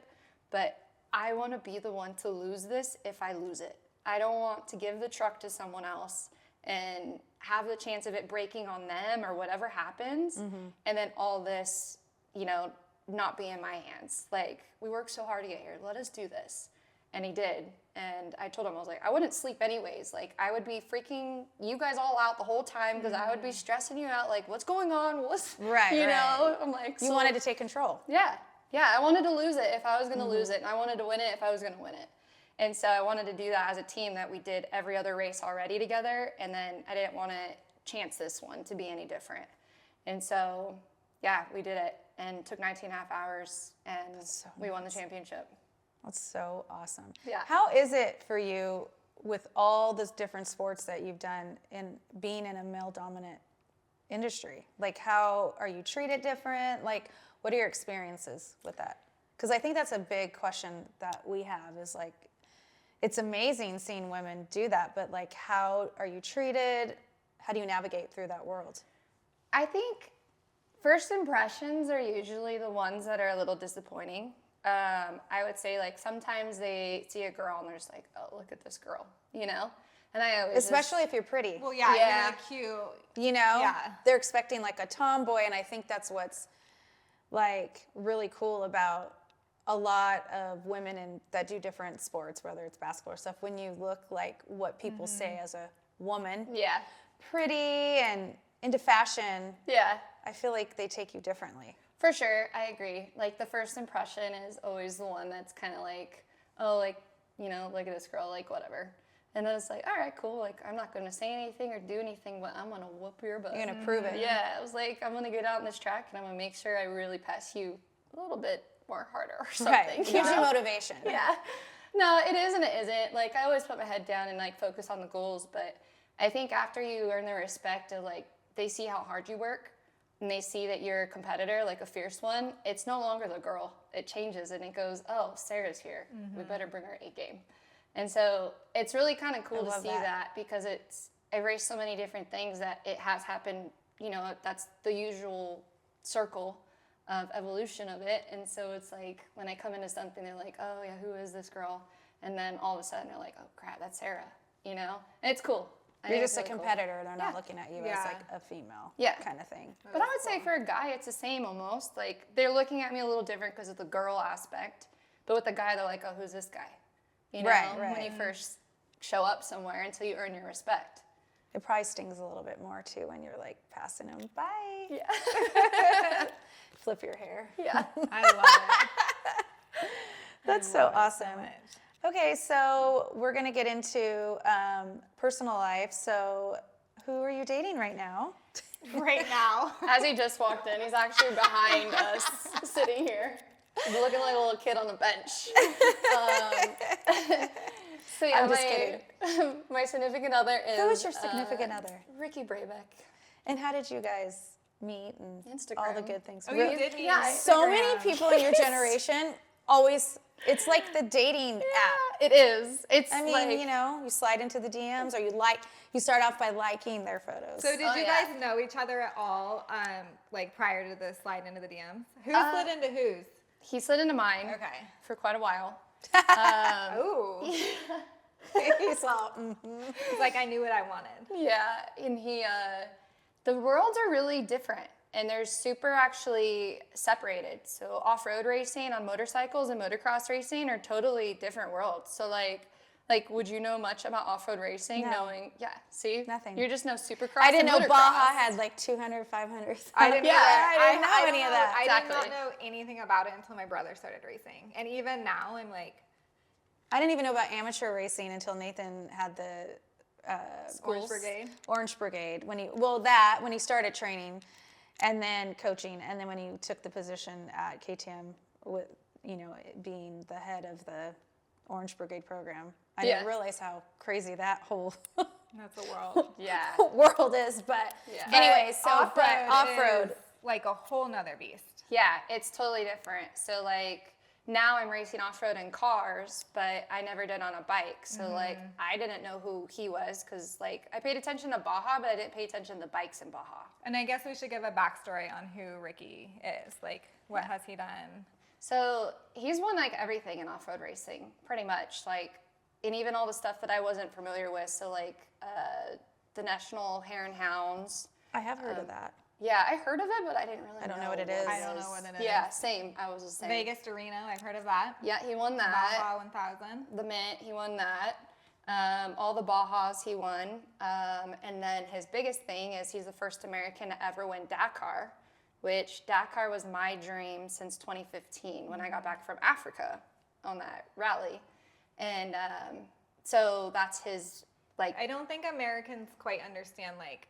but I want to be the one to lose this if I lose it. I don't want to give the truck to someone else and have the chance of it breaking on them or whatever happens, and then all this, you know, not be in my hands. Like, we worked so hard to get here. Let us do this. And he did. And I told him, I was like, I wouldn't sleep anyways. Like, I would be freaking you guys all out the whole time because I would be stressing you out. Like, what's going on? Right, you right. know? I'm like, You wanted to take control. Yeah. I wanted to lose it if I was going to lose it. And I wanted to win it if I was going to win it. And so I wanted to do that as a team that we did every other race already together. And then I didn't want to chance this one to be any different. And so, yeah, we did it and took 19 and a half hours and so we won the championship. That's so awesome. Yeah. How is it for you with all those different sports that you've done in being in a male-dominant industry? Like, how are you treated different? Like, what are your experiences with that? Because I think that's a big question that we have is like, it's amazing seeing women do that, but like, how are you treated? How do you navigate through that world? I think first impressions are usually the ones that are a little disappointing. I would say like sometimes they see a girl and they're just like, oh, look at this girl, you know? And I always Especially if you're pretty. Well, yeah, Yeah. you look cute. You know? Yeah. They're expecting like a tomboy, and I think that's what's like really cool about a lot of women that do different sports, whether it's basketball or stuff, when you look like what people say as a woman, yeah, pretty and into fashion, yeah. I feel like they take you differently. For sure, I agree. Like the first impression is always the one that's kind of like, oh, like, you know, look at this girl, like whatever. And then it's like, all right, cool. Like I'm not gonna say anything or do anything, but I'm gonna whoop your butt. You're gonna prove it. Yeah, I was like, I'm gonna get out on this track and I'm gonna make sure I really pass you a little bit more harder or something. Right. Gives you motivation. Yeah. No, it is and it isn't. Like I always put my head down and like focus on the goals, but I think after you earn the respect of like they see how hard you work and they see that you're a competitor, like a fierce one, it's no longer the girl. It changes and it goes, oh, Sarah's here. We better bring our A game. And so it's really kind of cool to love see that. that because I've raced so many different things that it has happened, you know, that's the usual circle of evolution of it. And so it's like when I come into something, they're like, oh yeah, who is this girl? And then all of a sudden they're like, oh crap, that's Sarah, you know? And it's cool. I You're think just a it's really cool. competitor. They're not Yeah. looking at you as Yeah. like a female Yeah. kind of thing. But I would say for a guy, it's the same almost. Like they're looking at me a little different because of the girl aspect. But with the guy, they're like, oh, who's this guy? You know, Right, when right. you first show up somewhere until you earn your respect. It probably stings a little bit more too when you're like passing them by. Yeah. Flip your hair. Yeah. I love it. That's so awesome. Okay, so we're gonna get into personal life. So, who are you dating right now? Right now. As he just walked in, he's actually behind us, sitting here, looking like a little kid on the bench. So yeah, I'm just kidding. my significant other is. Who is your significant other? Ricky Brabec. And how did you guys meet and all the Instagram. good things? Oh, you did meet Yeah, on So many Instagram. people in your generation always. It's like the dating app. It is. It's I mean, like, you know, you slide into the DMs or you start off by liking their photos. So did Oh, you yeah. guys know each other at all, like prior to the slide into the DMs? Who slid into whose? he slid into mine Okay. for quite a while. Ooh. He saw, It's like I knew what I wanted. Yeah, and the worlds are really different, and they're super actually separated. So off-road racing on motorcycles and motocross racing are totally different worlds. So like, would you know much about off-road racing? No. Knowing, yeah, see, Nothing. You just know supercross. I didn't and know motocross. Baja had like 200, 500. I didn't Yeah, either. I didn't know I any don't of that. I did not Exactly. know anything about it until my brother started racing. And even now, I'm like, I didn't even know about amateur racing until Nathan had the Orange Schools. Brigade. Orange Brigade when he started training and then coaching, and then when he took the position at KTM with, you know, being the head of the Orange Brigade program. I Yeah. didn't realize how crazy that whole That's a world. Yeah. world is, but Yeah. anyway, so Off-road off-road. is like a whole nother beast. Yeah, it's totally different. So like now I'm racing off-road in cars, but I never did on a bike. So like I didn't know who he was because like I paid attention to Baja, but I didn't pay attention to the bikes in Baja. And I guess we should give a backstory on who Ricky is. Like, what has he done? So he's won like everything in off-road racing, pretty much. Like, and even all the stuff that I wasn't familiar with. So like the National Hare and Hounds. I have heard of that. Yeah, I heard of it, but I didn't really. I don't know what it is. I don't know what it is. Yeah, same. I was just saying. Vegas to Reno, I've heard of that. Yeah, he won that. Baja 1000. The Mint, he won that. All the Bajas he won. And then his biggest thing is he's the first American to ever win Dakar, which Dakar was my dream since 2015 when I got back from Africa on that rally. And so that's his, like, I don't think Americans quite understand like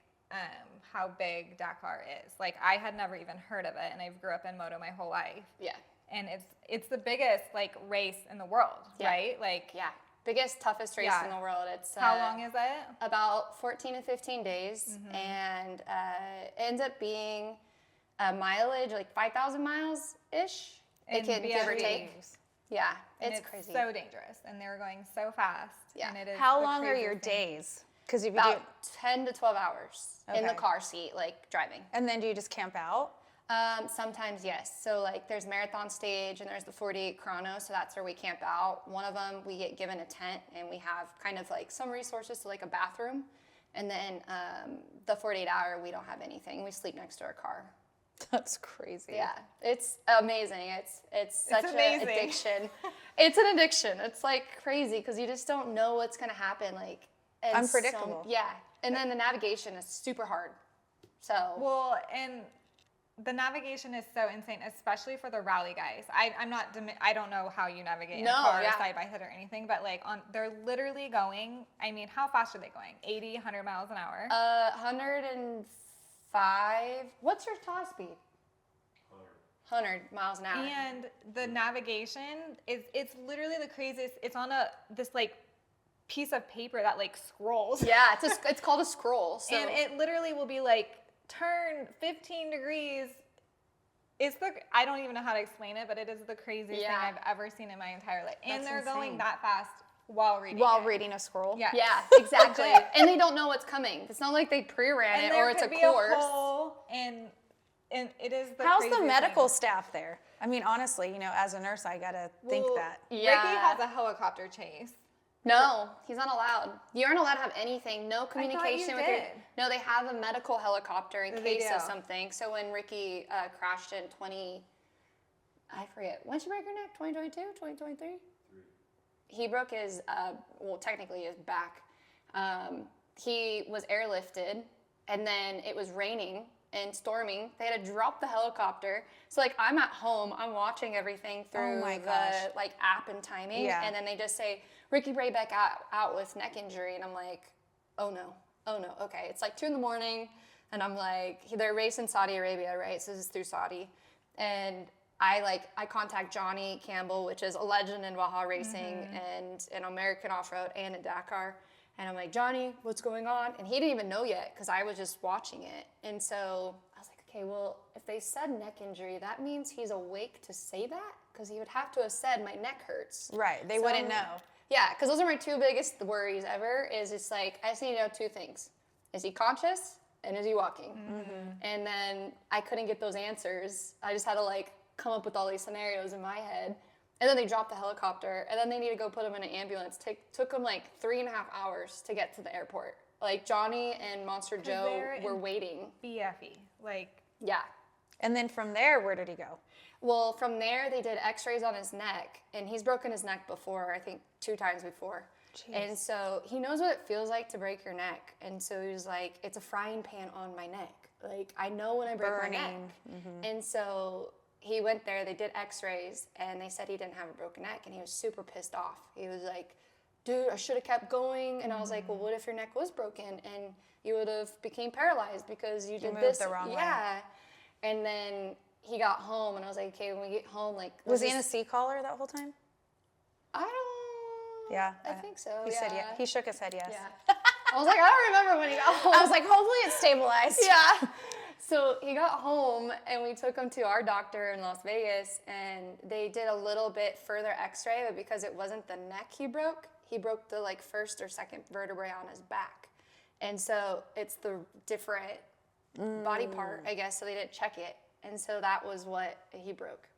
how big Dakar is. Like I had never even heard of it, and I grew up in moto my whole life. yeah. And it's the biggest like race in the world, Yeah. right? Like Yeah. Biggest, toughest race Yeah. in the world. It's how long is it? about 14 to 15 days, and it ends up being a mileage like 5,000 miles ish. It In can give or BRB. take. Yeah, And it's crazy. so dangerous, and they're going so fast. Yeah. And it is How the long are your craziest thing. days? Because if you do, About 10 to 12 hours in the Okay. car seat, like driving. and then do you just camp out? Sometimes, yes. So like there's marathon stage and there's the 48 chrono. So that's where we camp out. One of them, we get given a tent and we have kind of like some resources to like a bathroom. And then the 48 hour, we don't have anything. We sleep next to our car. That's crazy. Yeah, it's amazing. It's such an amazing. addiction. It's an addiction. It's like crazy because you just don't know what's going to happen. Like and Unpredictable. Yeah. And then the navigation is super hard. So. Well, and the navigation is so insane, especially for the rally guys. I don't know how you navigate in a car or side by side or anything, but like they're literally going, I mean, how fast are they going? 80, 100 miles an hour? 105. What's your top speed? 100 miles an hour. And the navigation it's literally the craziest. It's on this like piece of paper that like scrolls. Yeah, it's called a scroll. So. And it literally will be like, turn 15 degrees. I don't even know how to explain it, but it is the craziest thing I've ever seen in my entire life. And That's they're insane. going that fast while reading Reading a scroll. Yeah. Yeah, exactly. And they don't know what's coming. It's not like they pre-ran it or it's a course. And it is the How's the craziest medical thing. staff there? I mean, honestly, as a nurse, I gotta think Well, that. Yeah. Ricky has a helicopter chase. No, he's not allowed. You aren't allowed to have anything. No you communication with your. did. No, they have a medical helicopter in They case do. of something. So when Ricky crashed in I forget. When did you break your neck? 2022, 2023? He broke his, technically his back. He was airlifted, and then it was raining and storming. They had to drop the helicopter. So like I'm at home, I'm watching everything through my the gosh. like app and timing, Yeah. and then they just say Ricky Brabec out with neck injury, and I'm like, oh no, okay. It's like 2 a.m, and I'm like, they're racing Saudi Arabia, right? So this is through Saudi, and I contact Johnny Campbell, which is a legend in Baja racing and in American off-road and in Dakar. And I'm like, Johnny, what's going on? And he didn't even know yet because I was just watching it. And so I was like, okay, well, if they said neck injury, that means he's awake to say that? Because he would have to have said my neck hurts. Right. They wouldn't know. Yeah, because those are my 2 biggest worries ever is it's like, I just need to know 2 things. Is he conscious and is he walking? And then I couldn't get those answers. I just had to like come up with all these scenarios in my head. And then they dropped the helicopter, and then they need to go put him in an ambulance. Took them like 3.5 hours to get to the airport. Like Johnny and Monster Joe were waiting. BFE. Like, Yeah. And then from there, where did he go? Well, from there they did x-rays on his neck, and he's broken his neck before, I think 2 times before. Jeez. And so he knows what it feels like to break your neck. And so he was like, it's a frying pan on my neck. Like, I know when I break my neck. And so he went there, they did x-rays, and they said he didn't have a broken neck, and he was super pissed off. He was like, dude, I should have kept going. And I was like, well, what if your neck was broken and you would have became paralyzed because you did moved this? the wrong way. Yeah. And then he got home, and I was like, okay, when we get home, like... Was he in a seat collar that whole time? I don't... Yeah. I think so, He said yeah. He shook his head yes. Yeah. I was like, I don't remember when he got home. I was like, hopefully it's stabilized. Yeah. So he got home, and we took him to our doctor in Las Vegas, and they did a little bit further x-ray, but because it wasn't the neck he broke the like 1st or 2nd vertebrae on his back. And so it's the different body part, I guess, so they didn't check it. And so that was what he broke.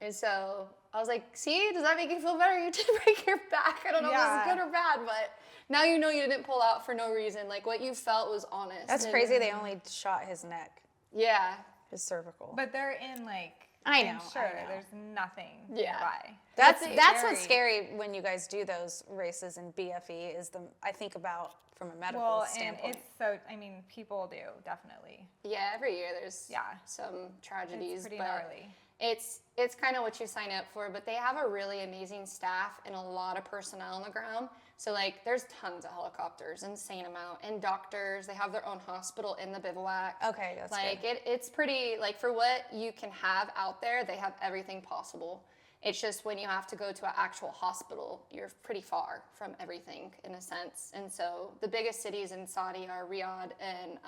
And so I was like, see, does that make you feel better? You did break your back. I don't know if this is good or bad, but now you know you didn't pull out for no reason. Like, what you felt was honest. That's crazy. They only shot his neck, Yeah. his cervical. but they're in like, I know, I'm sure I know. there's nothing Yeah. nearby. That's what's scary when you guys do those races in BFE is I think about from a medical Well, and standpoint. it's so, I mean, people do, definitely. Yeah, every year there's Yeah. some tragedies. It's pretty but gnarly. It's kind of what you sign up for, but they have a really amazing staff and a lot of personnel on the ground. So like there's tons of helicopters, insane amount, and doctors. They have their own hospital in the bivouac. Okay, that's like good. it's pretty like for what you can have out there, they have everything possible. It's just when you have to go to an actual hospital, you're pretty far from everything in a sense. And so the biggest cities in Saudi are Riyadh and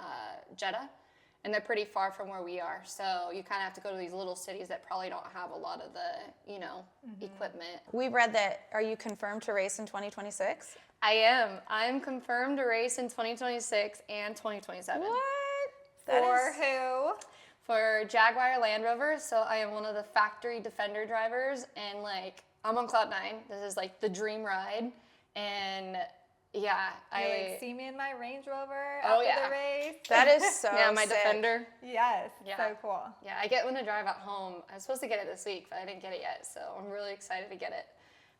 Jeddah. And they're pretty far from where we are. So you kind of have to go to these little cities that probably don't have a lot of the, equipment. We read that, are you confirmed to race in 2026? I am. I'm confirmed to race in 2026 and 2027. What? For who? For Jaguar Land Rover, so I am one of the factory Defender drivers, and like I'm on cloud 9. This is like the dream ride, and yeah, You like see me in my Range Rover Oh, after yeah. the race. That is so yeah, my sick. Defender. Yes, Yeah. so cool. Yeah, I get one to drive at home. I was supposed to get it this week, but I didn't get it yet, so I'm really excited to get it.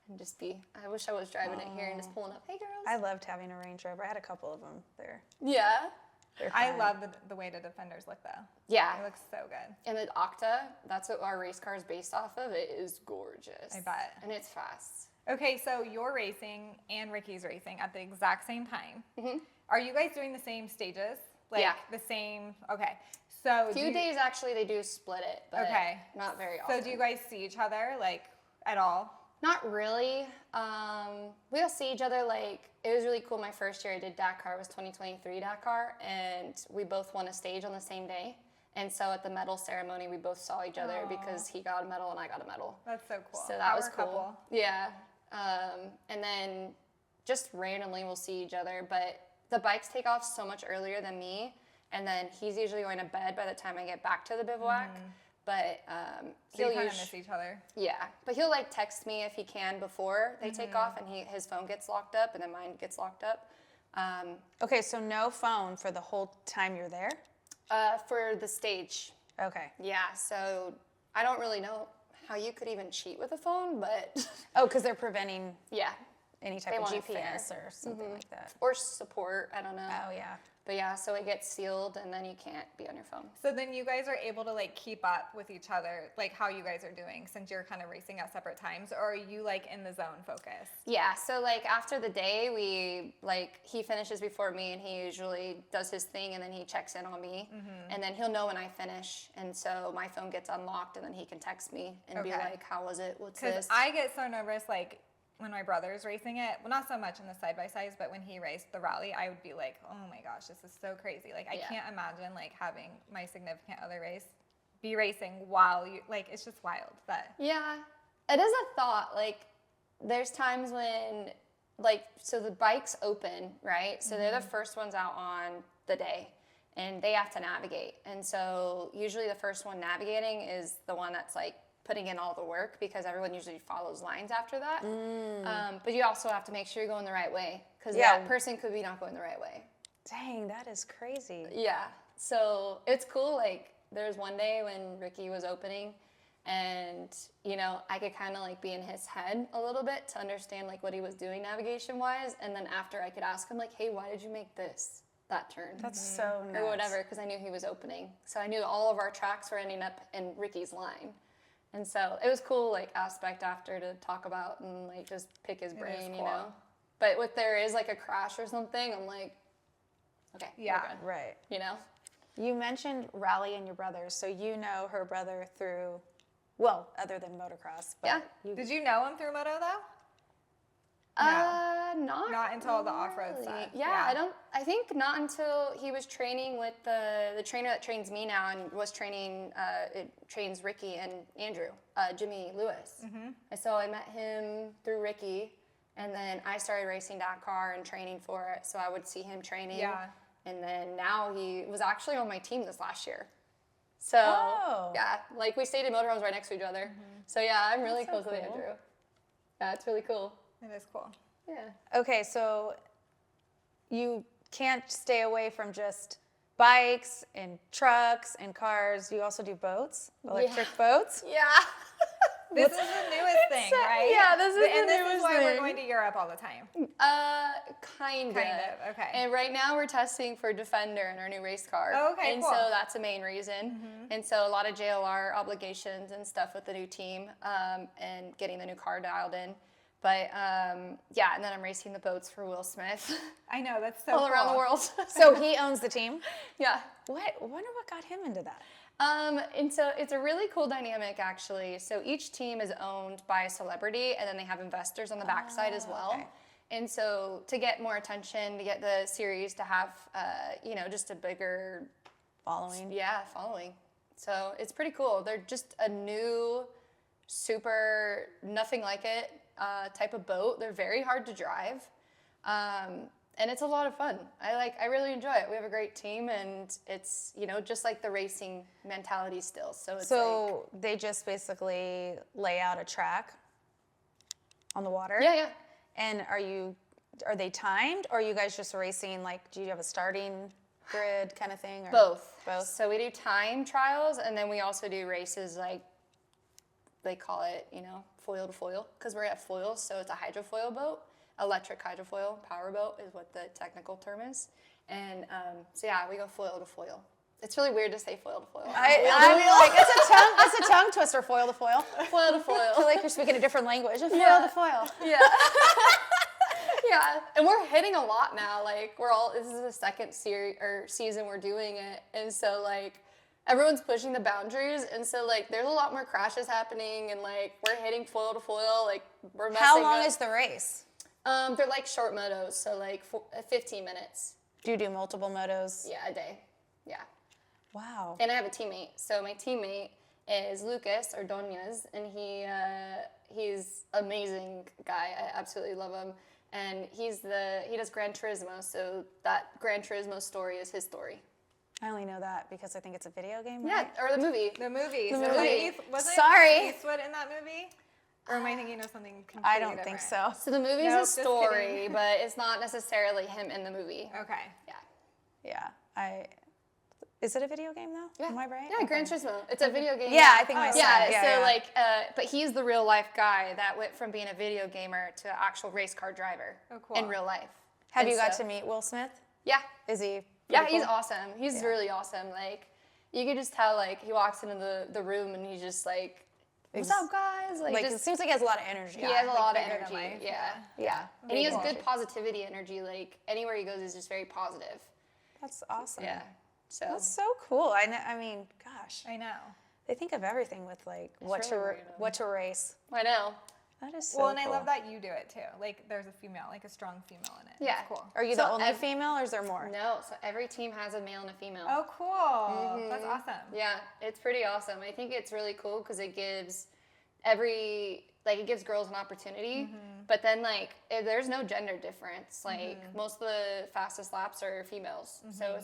And just I wish I was driving it here and just pulling up, hey girls. I loved having a Range Rover. I had a couple of them. Yeah. They're I fun. love the way the Defenders look though. Yeah. It looks so good. And the Octa, that's what our race car is based off of. It is gorgeous. I bet. And it's fast. Okay, so you're racing and Ricky's racing at the exact same time. Mm-hmm. Are you guys doing the same stages? Like Yeah. the same, okay. So A few days actually they do split it, but Okay. not very often. So do you guys see each other like at all? Not really. We'll see each other like, it was really cool. My first year I did Dakar, it was 2023 Dakar, and we both won a stage on the same day. And so at the medal ceremony, we both saw each other because he got a medal and I got a medal. That's so cool. So that was Power cool. couple. Yeah. And then just randomly we'll see each other, but the bikes take off so much earlier than me. And then he's usually going to bed by the time I get back to the bivouac. But So you he'll kind of usually, miss each other. yeah, but he'll like text me if he can before they take off, and his phone gets locked up, and then mine gets locked up. Okay, so no phone for the whole time you're there? For the stage, Okay. yeah. So I don't really know how you could even cheat with a phone, but Oh, because they're preventing yeah, any type They of want it GPS fair. or something like that. or support. I don't know. Oh, yeah. But yeah, so it gets sealed, and then you can't be on your phone. So then you guys are able to like keep up with each other, like how you guys are doing since you're kind of racing at separate times, or are you like in the zone focused? Yeah, so like after the day, he finishes before me, and he usually does his thing, and then he checks in on me, and then he'll know when I finish, and so my phone gets unlocked, and then he can text me and be Okay. like, how was it? What's Because this? I get so nervous, like when my brother's racing it, well, not so much in the side-by-sides, but when he raced the rally, I would be like, oh my gosh, this is so crazy. Like, I Yeah. can't imagine, like, having my significant other be racing while you, like, it's just wild. But Yeah, it is a thought. Like, there's times when, like, so the bikes open, right? So they're the first ones out on the day, and they have to navigate. And so usually the first one navigating is the one that's like putting in all the work, because everyone usually follows lines after that. But you also have to make sure you're going the right way, because Yeah. that person could be not going the right way. Dang, that is crazy. Yeah. So it's cool. Like, there's one day when Ricky was opening, and, you know, I could kind of like be in his head a little bit to understand like what he was doing navigation wise. And then after I could ask him like, hey, why did you make that turn? That's so nice. Or whatever, because I knew he was opening. So I knew all of our tracks were ending up in Ricky's line. And so it was cool, like, aspect after to talk about and like just pick his brain, cool. you know. But if there is like a crash or something, I'm like, okay, we're Yeah. good, Right. you know. You mentioned Rally and your brothers, so you know her brother through, well, other than motocross. But Yeah. You, did you know him through moto though? Not until the off-road really. stuff. Yeah, I think not until he was training with the trainer that trains me now, and was training, it trains Ricky and Andrew, Jimmy Lewis. And so I met him through Ricky, and then I started racing Dakar and training for it, so I would see him training. Yeah. And then now he was actually on my team this last year. So, Oh. yeah, like we stayed in motorhomes right next to each other. So yeah, I'm really That's so close with cool. Andrew. Yeah, it's really cool. It is cool. Yeah. okay, so you can't stay away from just bikes and trucks and cars. You also do boats, electric boats. Yeah. This is the newest thing, right? yeah, this is the and this is newest why we're thing. going to Europe all the time. Kind of. Okay. And right now we're testing for Defender in our new race car. Oh, okay, And cool. so that's the main reason. And so a lot of JLR obligations and stuff with the new team, and getting the new car dialed in. But yeah, and then I'm racing the boats for Will Smith I know, that's so all around the cool. world. So he owns the team. yeah. What? Wonder what got him into that. And so it's a really cool dynamic, actually. So each team is owned by a celebrity, and then they have investors on the backside as well. okay. And so to get more attention, to get the series to have, you know, just a bigger, Following. following. So it's pretty cool. They're just a new, super, nothing like it type of boat. They're very hard to drive. And it's a lot of fun. I really enjoy it. We have a great team, and it's, you know, just like the racing mentality still. So it's So they just basically lay out a track on the water? yeah. And are they timed, or are you guys just racing, like, do you have a starting grid kind of thing? Or Both. Both? So we do time trials, and then we also do races like they call it, you know, foil to foil, because we're at foils, so it's a hydrofoil boat. Electric hydrofoil power boat is what the technical term is. And so yeah, we go foil to foil. It's really weird to say foil to foil. I mean, like, it's a tongue twister, foil to foil. Foil to foil. I feel like you're speaking a different language. Foil to foil. Yeah. Yeah, and we're hitting a lot now. Like this is the second season we're doing it, and so like everyone's pushing the boundaries, and so like there's a lot more crashes happening, and like we're hitting foil to foil. Like we're messing How long up. is the race? They're like short motos, so like 15 minutes. Do you do multiple motos? Yeah, a day. Yeah. Wow. And I have a teammate. So my teammate is Lucas Ordonez, and he's amazing guy. I absolutely love him. And he does Gran Turismo, so that Gran Turismo story is his story. I only know that because I think it's a video game, Yeah, right? or the movie. The movie. The So movie. wasn't Sorry. Eastwood in that movie? Or am I thinking of something completely I don't different? think so. So the movie's Nope, a just story, kidding. but it's not necessarily him in the movie. Okay. Yeah. Yeah. Is it a video game, though? Yeah. Am I right? Yeah, Okay. Gran Turismo. It's a video game. Yeah, I think my son. Yeah, Yeah, but he's the real life guy that went from being a video gamer to an actual race car driver Oh, cool. in real life. Have And you got so- to meet Will Smith? Yeah. Is he? Yeah, pretty he's cool? awesome. He's Yeah. really awesome. Like, you could just tell, like, he walks into the room and he's just like, what's up, guys? Like, it just, seems like he has a lot of energy. he has a lot of bigger than energy. life, Yeah. Yeah. And he has Very good positivity energy. Like, anywhere he goes is just very positive. That's awesome. Yeah. So, That's so cool. I mean, gosh, I know. they think of everything with like what really to race. I know. That is so Well, and I cool. love that you do it too. Like, there's a female, like a strong female in it. Yeah. It's cool. Are you So the only female, or is there more? No, so every team has a male and a female. Oh, cool. That's awesome. Yeah, it's pretty awesome. I think it's really cool because it gives it gives girls an opportunity, but then like there's no gender difference. Like most of the fastest laps are females, so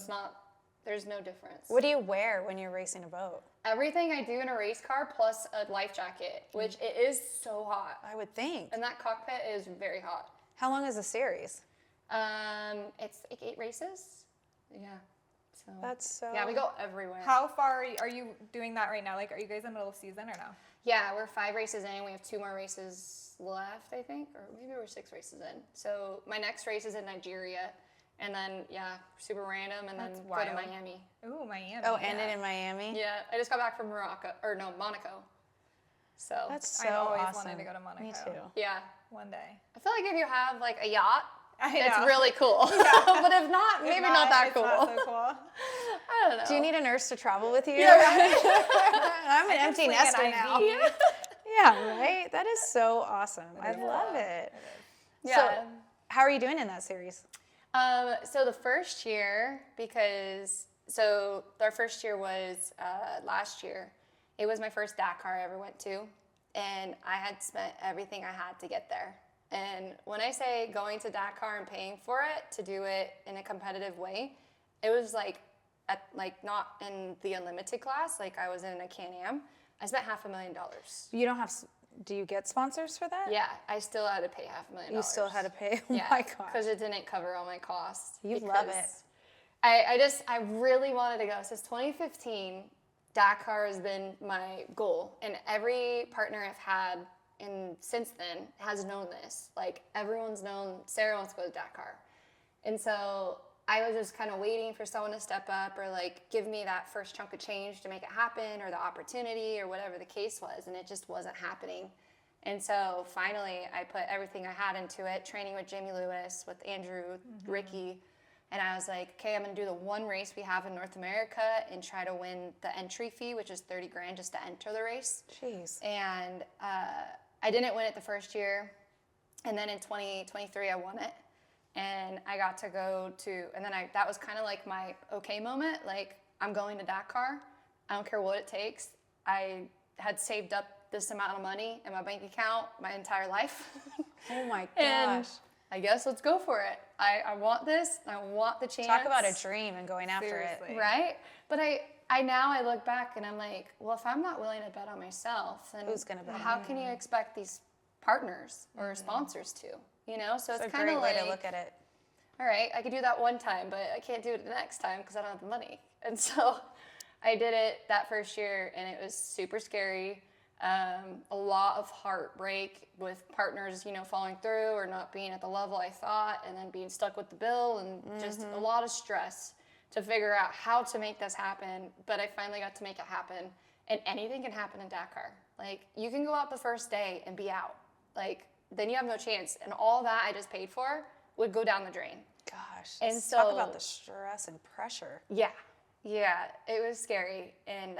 there's no difference. What do you wear when you're racing a boat? Everything I do in a race car plus a life jacket, which it is so hot, I would think. and that cockpit is very hot. How long is the series? It's like 8 races. Yeah. So That's so. yeah, we go everywhere. How far are you doing that right now? Like, are you guys in the middle of season or no? Yeah, we're 5 races in. We have 2 more races left, I think, or maybe we're 6 races in. So my next race is in Nigeria, and then super random, and That's then go to wild. Miami. Ooh, Miami. Oh, ended in Miami. Yeah, I just got back from Monaco. So That's so I always awesome. wanted to go to Monaco. Me too. yeah, One day. I feel like if you have like a yacht, I it's know. really cool. But if not, If maybe not that it's cool. Not so cool. I don't know. Do you need a nurse to travel with you? Yeah, right. I'm an empty swing an nester IV. now. Yeah, right. That is so awesome. I love it. Yeah. So, how are you doing in that series? So the first year, our first year was last year. It was my first Dakar I ever went to, and I had spent everything I had to get there. And when I say going to Dakar and paying for it to do it in a competitive way, it was not in the unlimited class, like I was in a Can-Am. I spent $500,000. You don't have. Do you get sponsors for that? Yeah, I still had to pay $500,000. You still had to pay. Oh Yeah, my gosh. because it didn't cover all my costs. You love it. Because I really wanted to go. Since 2015, Dakar has been my goal. And every partner I've had since then has known this. Like, everyone's known Sarah wants to go to Dakar. And so I was just kind of waiting for someone to step up or like give me that first chunk of change to make it happen, or the opportunity, or whatever the case was, and it just wasn't happening. And so finally I put everything I had into it, training with Jamie Lewis, with Andrew, Ricky, and I was like, okay, I'm gonna do the one race we have in North America and try to win the entry fee, which is $30,000 just to enter the race. Jeez. And I didn't win it the first year, and then in 2023 I won it. And I got to go to, and then that was kind of like my okay moment. Like, I'm going to Dakar. I don't care what it takes. I had saved up this amount of money in my bank account my entire life. Oh my And gosh. I guess let's go for it. I want this. I want the chance. Talk about a dream and going after Seriously. it. Right? But I now look back and I'm like, well, if I'm not willing to bet on myself, then Who's gonna bet on how can you expect these partners or sponsors to? You know? So It's it's a kind great of way like, to look at it. all right, I could do that one time, but I can't do it the next time because I don't have the money. And so I did it that first year, and it was super scary. A lot of heartbreak with partners, you know, falling through or not being at the level I thought, and then being stuck with the bill, and just a lot of stress to figure out how to make this happen. But I finally got to make it happen, and anything can happen in Dakar. Like, you can go out the first day and be out. Like, then you have no chance, and all that I just paid for would go down the drain. Gosh. And Let's talk so- about the stress and pressure. Yeah, it was scary, and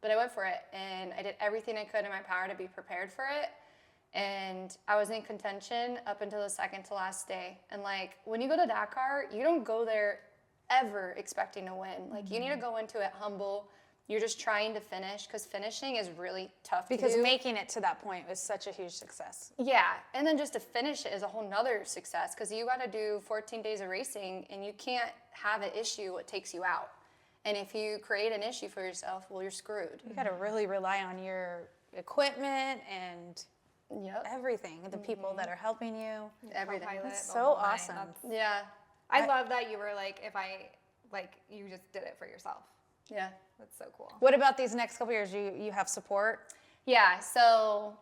but I went for it, and I did everything I could in my power to be prepared for it, and I was in contention up until the second to last day. And like, when you go to Dakar, you don't go there ever expecting to win. Like, you need to go into it humble. You're just trying to finish, because finishing is really tough Because to do. making it to that point was such a huge success. Yeah, and then just to finish it is a whole nother success, because you got to do 14 days of racing, and you can't have an issue what takes you out. And if you create an issue for yourself, well, you're screwed. You got to really rely on your equipment and Yep, everything, the people that are helping you. everything. Co-pilot, That's the so whole nine. awesome. Yeah, I love that you were like, you just did it for yourself. yeah. That's so cool. What about these next couple years? You have support? Yeah, so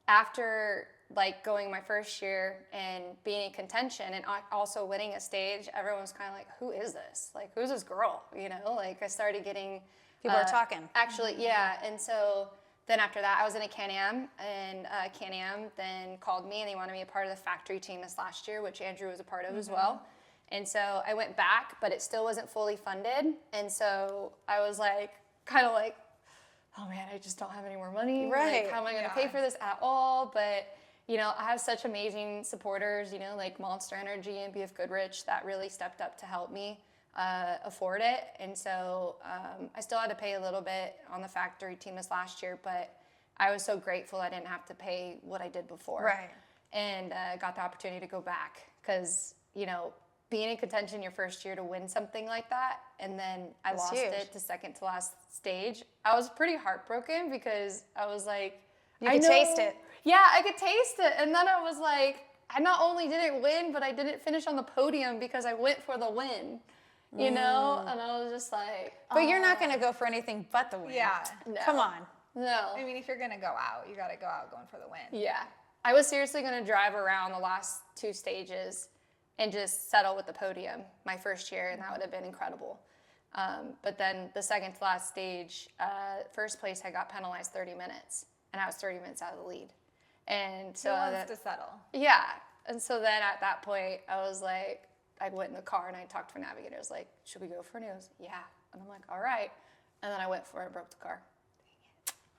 after like going my first year and being in contention and also winning a stage, everyone was kind of like, who is this? Like, who's this girl? You know, like I started getting... People are talking. Actually, yeah. And so then after that, I was in a Can-Am, and Can-Am then called me, and they wanted me a part of the factory team this last year, which Andrew was a part of as well. And so I went back, but it still wasn't fully funded. And so I was like, kind of like, oh man, I just don't have any more money. Right. Like, how am I going to pay for this at all? But, you know, I have such amazing supporters, you know, like Monster Energy and BF Goodrich that really stepped up to help me afford it. And so I still had to pay a little bit on the factory team this last year, but I was so grateful I didn't have to pay what I did before. Right. And got the opportunity to go back because, you know, being in contention your first year to win something like that, and then I That's lost huge. it to second to last stage, I was pretty heartbroken because I was like, You could taste it. Yeah, I could taste it. And then I was like, I not only didn't win, but I didn't finish on the podium because I went for the win, you know? And I was just like, But you're not going to go for anything but the win. Yeah. no. Come on. No. I mean, if you're gonna go out, you gotta go out going for the win. Yeah. I was seriously going to drive around the last two stages and just settle with the podium my first year, and that would have been incredible. But then the second to last stage, first place, I got penalized 30 minutes, and I was 30 minutes out of the lead. And so Who wants to settle? yeah. And so then at that point, I was like, I went in the car and I talked to my navigator. I was like, should we go for it? And he goes, yeah. And I'm like, all right. And then I went for it and broke the car.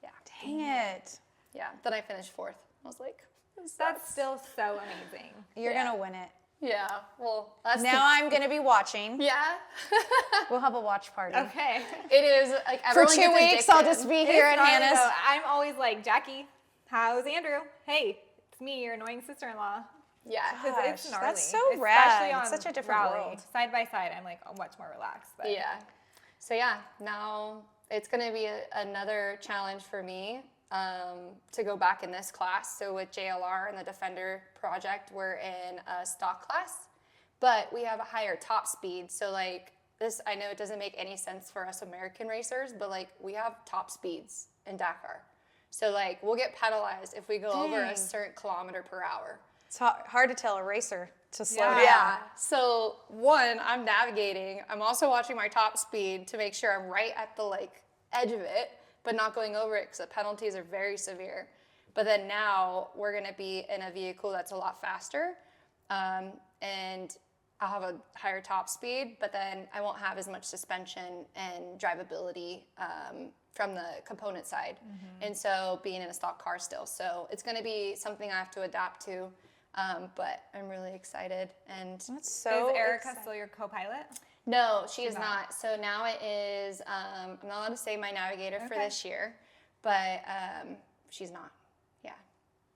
Yeah. Dang it. Yeah. Then I finished fourth. I was like, this That's sucks. still so amazing. You're Yeah. going to win it. Yeah. Well, that's Now I'm going to be watching. yeah. We'll have a watch party. Okay. It is like For everyone 2 gets weeks, I'll addicted. just be here at It's funny, Hannah's. though. I'm always like, Jackie, how's Andrew? Hey, it's me, your annoying sister-in-law. Yeah. 'Cause it's Gosh, gnarly. that's so Especially rad. on It's such a different rally. world. Side by side, I'm like much more relaxed. But Yeah. So yeah, now it's going to be another challenge for me to go back in this class. So with JLR and the Defender project, we're in a stock class, but we have a higher top speed. So like this, I know it doesn't make any sense for us American racers, but like we have top speeds in Dakar. So like we'll get penalized if we go over a Dang. certain kilometer per hour. It's hard to tell a racer to slow Yeah. down. Yeah. So one, I'm navigating. I'm also watching my top speed to make sure I'm right at the like edge of it, but not going over it because the penalties are very severe. But then now we're gonna be in a vehicle that's a lot faster, and I'll have a higher top speed, but then I won't have as much suspension and drivability from the component side. And so being in a stock car still. So it's gonna be something I have to adapt to. But I'm really excited. And That's so is Erica exciting. still your co-pilot? no, she is not. So now it is, I'm not allowed to say my navigator for Okay. this year, but she's not. Yeah.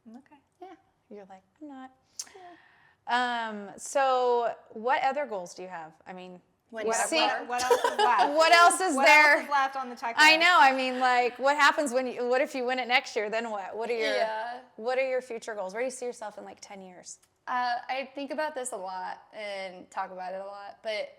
Okay. Yeah. You're like, I'm not. So what other goals do you have? I mean, When what, you see, have What else is left? what else is What there? else is left on the checklist? I know. I mean, like, what happens what if you win it next year? Then what? What are your future goals? Where do you see yourself in like 10 years? I think about this a lot and talk about it a lot, but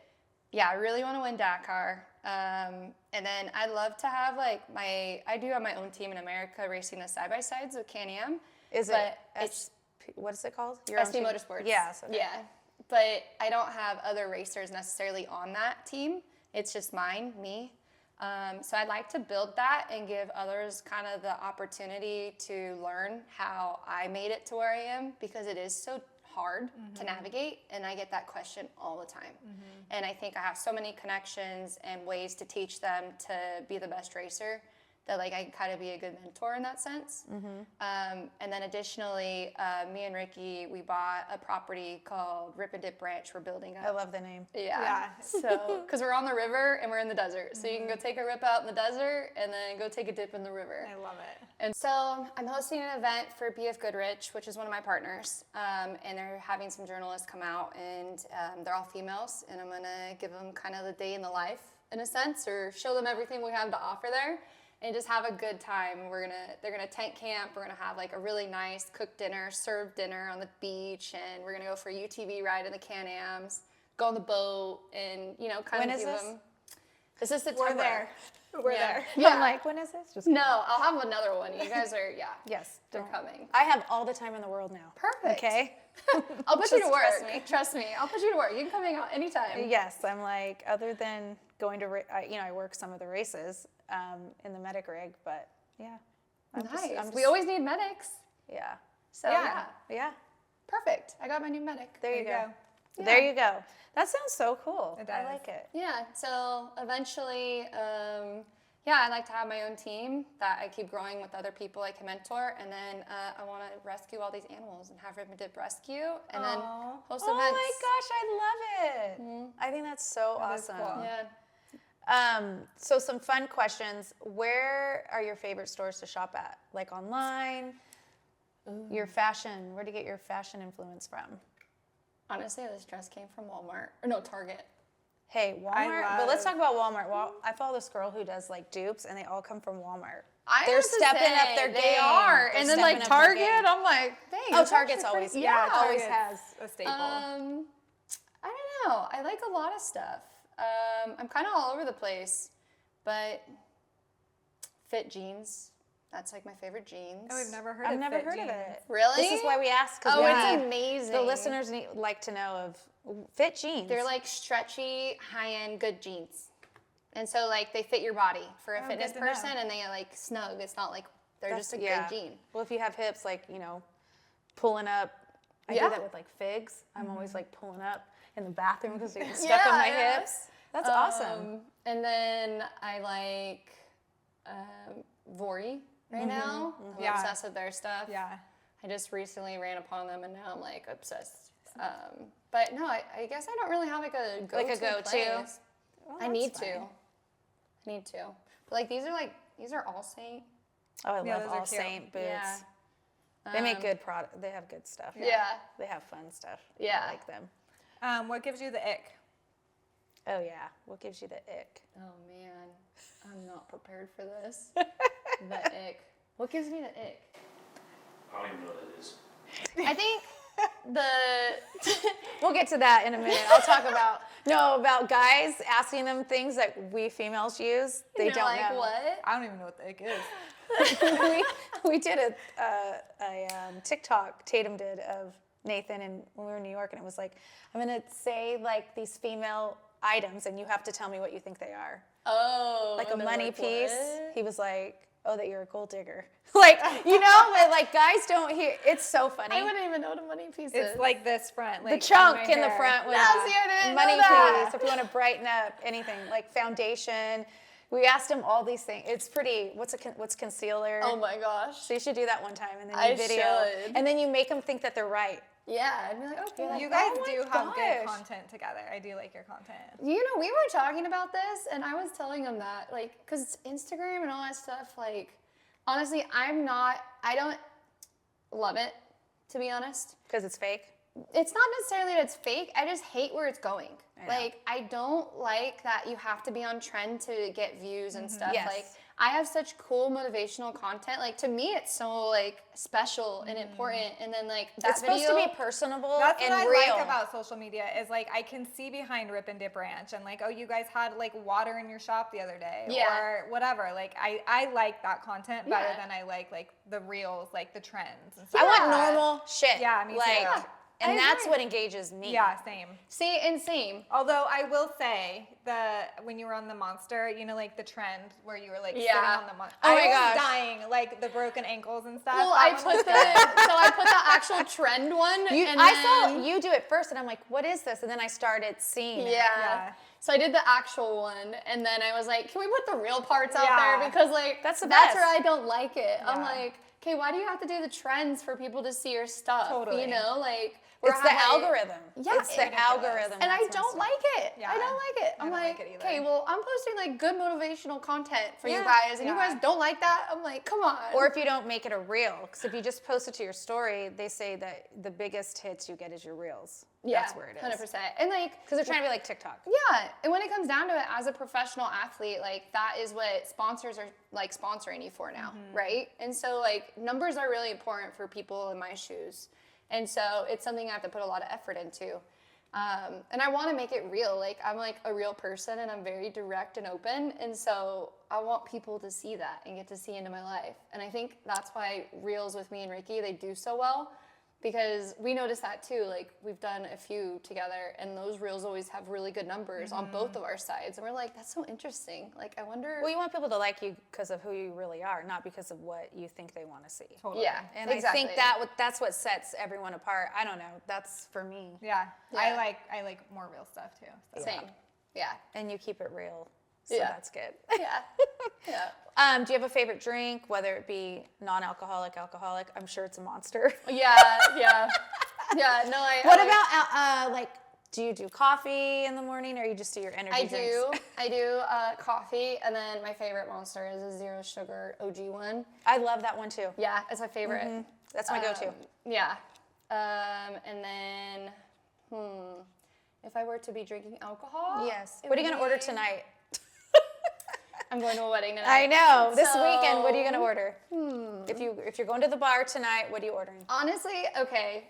yeah, I really want to win Dakar. And then I'd love to have I do have my own team in America racing the side-by-sides with Can-Am. Is but it, what is it called? Your SP own team? Motorsports. Yeah. Okay. Yeah. But I don't have other racers necessarily on that team. It's just me. So I'd like to build that and give others kind of the opportunity to learn how I made it to where I am, because it is so hard to navigate, and I get that question all the time. And I think I have so many connections and ways to teach them to be the best racer that I can kind of be a good mentor in that sense. And then additionally, me and Ricky, we bought a property called Rip and Dip Ranch we're building up. I love the name. Yeah. So, because we're on the river and we're in the desert. So you can go take a rip out in the desert and then go take a dip in the river. I love it. And so I'm hosting an event for BF Goodrich, which is one of my partners. And they're having some journalists come out, and they're all females. And I'm going to give them kind of the day in the life, in a sense, or show them everything we have to offer there. And just have a good time. They're gonna tent camp. We're gonna have a really nice cooked dinner, served dinner on the beach, and we're gonna go for a UTV ride in the Can-Ams, go on the boat, and kind of give them. This is September. We're there. We're there. Yeah. I'm like, when is this? Just No, I'll have another one. You guys are Yes, they're coming. I have all the time in the world now. Perfect. Okay. I'll put you to Just work. Trust me. I'll put you to work. You can come hang out anytime. Yes, I'm like, other than going to, I work some of the races in the medic rig, but yeah. Nice. We always need medics. Yeah. So Yeah. perfect. I got my new medic. There you go. Yeah. There you go. That sounds so cool. It I does. like it. Yeah, so eventually, I'd like to have my own team that I keep growing with other people I can mentor, and then I want to rescue all these animals and have Rip and Dip rescue, and then host Oh events. my gosh, I love it. I think that's so That is awesome. cool. Yeah. So some fun questions. Where are your favorite stores to shop at? Like online? Your fashion. Where do you get your fashion influence from? Honestly, this dress came from Walmart. Or no, Target. Hey, Walmart. But let's talk about Walmart. I follow this girl who does dupes, and they all come from Walmart. They're stepping up their game. They are. They're And then stepping up their Target, game. I'm like, dang. Oh, that's Target's actually always pretty- always Target's has. a staple. I don't know. I like a lot of stuff. I'm kind of all over the place, but fit jeans. That's my favorite jeans. Oh, we've never heard I've of never fit heard of jeans. it. Really? This is why we ask. Oh, it's need amazing. The listeners like to know of fit jeans. They're stretchy, high-end, good jeans. And so they fit your body for a fitness good to know. person, and they snug. It's not they're just a good jean. Well, if you have hips, pulling up. I do Yeah. that with figs. I'm always pulling up in the bathroom because they get stuck on my hips. That's awesome. And then I like Vori right now. I'm Yeah. obsessed with their stuff. Yeah. I just recently ran upon them, and now I'm obsessed. But no, I guess I don't really have a go-to. Place. Well, I that's need fine. to. I need to. But these are all Saint. Oh, I Yeah, love those are All cute. Saint boots. Yeah. They make good product. They have good stuff. Yeah. They have fun stuff. Yeah. I like them. What gives you the ick? Oh yeah. What gives you the ick? Oh man, I'm not prepared for this. The ick. What gives me the ick? I don't even know what that is. I think We'll get to that in a minute. I'll talk about guys asking them things that we females use. They you're don't know. What? I don't even know what the ick is. we did a TikTok Tatum did of Nathan and when we were in New York, and it was I'm gonna say these female items, and you have to tell me what you think they are. Oh. Like a and they're money piece. what? He was like, "Oh, that you're a gold digger." But guys don't hear. It's so funny. I wouldn't even know what a money piece is. It's like this front. The Like chunk my in the hair. front with No, see, I didn't money know that. piece. If you want to brighten up anything, like foundation. We asked him all these things. It's pretty. What's concealer? Oh my gosh. So you should do that one time, and then I you video, should. and then you make them think that they're right. Yeah, I'd be like, okay. You guys Oh my do have good gosh. content together. I do like your content. We were talking about this, and I was telling him that, because Instagram and all that stuff, honestly, I don't love it, to be honest. Because it's fake. it's not necessarily that it's fake. I just hate where it's going. I know. Like, I don't like that you have to be on trend to get views and stuff. Yes. Like, I have such cool motivational content. Like, to me, it's so, like, special and important. And then, like, that It's supposed to video. be personable That's and what I real. like about social media is like I can see behind Rip and Dip Ranch and like, oh, you guys had like water in your shop the other day Yeah. Mm-hmm. or whatever. Like I like that content better Yeah. than I like the reels, like the trends and stuff. I want like that. normal shit. Yeah, me too. like, Yeah. And I that's agree. what engages me. Yeah, same. See, and same. Although I will say when you were on the Monster, you know, like the trend where you were like Yeah. sitting on the Monster. Oh I my was gosh. dying, like the broken ankles and stuff. Well, That I one put was the good. so I put the actual trend one. And I saw then- you do it first, and I'm like, what is this? And then I started seeing it. Yeah. Yeah. So I did the actual one, and then I was like, can we put the real parts out Yeah. there? Because, like, That's the that's best. where I don't like it. I'm Yeah. like, okay, why do you have to do the trends for people to see your stuff? Totally. You know, like, we're It's the having- algorithm. Yeah, it's the ridiculous. algorithm. And I that's don't messed up. like it. Yeah. I don't like it. I I'm don't like, like it either. okay, well, I'm posting like good motivational content for you Yeah. guys, and you Yeah. guys don't like that. I'm like, come on. Or if you don't make it a reel, because if you just post it to your story, they say that the biggest hits you get is your reels. yeah, That's where it is. 100%. And like, Because they're trying to be like TikTok. yeah, and when it comes down to it, as a professional athlete, like that is what sponsors are like sponsoring you for now, right? And so like numbers are really important for people in my shoes, and so it's something I have to put a lot of effort into. And I want to make it real. Like I'm like a real person, and I'm very direct and open, and so I want people to see that and get to see into my life. And I think that's why reels with me and Ricky, they do so well. Because we noticed that too, like we've done a few together and those reels always have really good numbers on both of our sides. And we're like, that's so interesting. Like I wonder. Well, you want people to like you because of who you really are, not because of what you think they want to see. Totally. Yeah, And exactly. I think that's what sets everyone apart. I don't know. That's for me. Yeah. Yeah. I like more real stuff too. So. Same. Yeah. And you keep it real. So Yeah. that's good. Yeah. Yeah. Do you have a favorite drink, whether it be non-alcoholic, alcoholic? I'm sure it's a Monster. Yeah. Yeah. Yeah. No, What about like, do you do coffee in the morning, or you just do your energy I drinks? I do coffee, and then my favorite Monster is a zero sugar OG one. I love that one too. Yeah, it's my favorite. That's my go-to. Yeah. And then, if I were to be drinking alcohol, Yes. it What are you would gonna order be- tonight? I'm going to a wedding tonight. I know. This So- weekend, what are you gonna order? If you're going to the bar tonight, what are you ordering? Honestly, okay.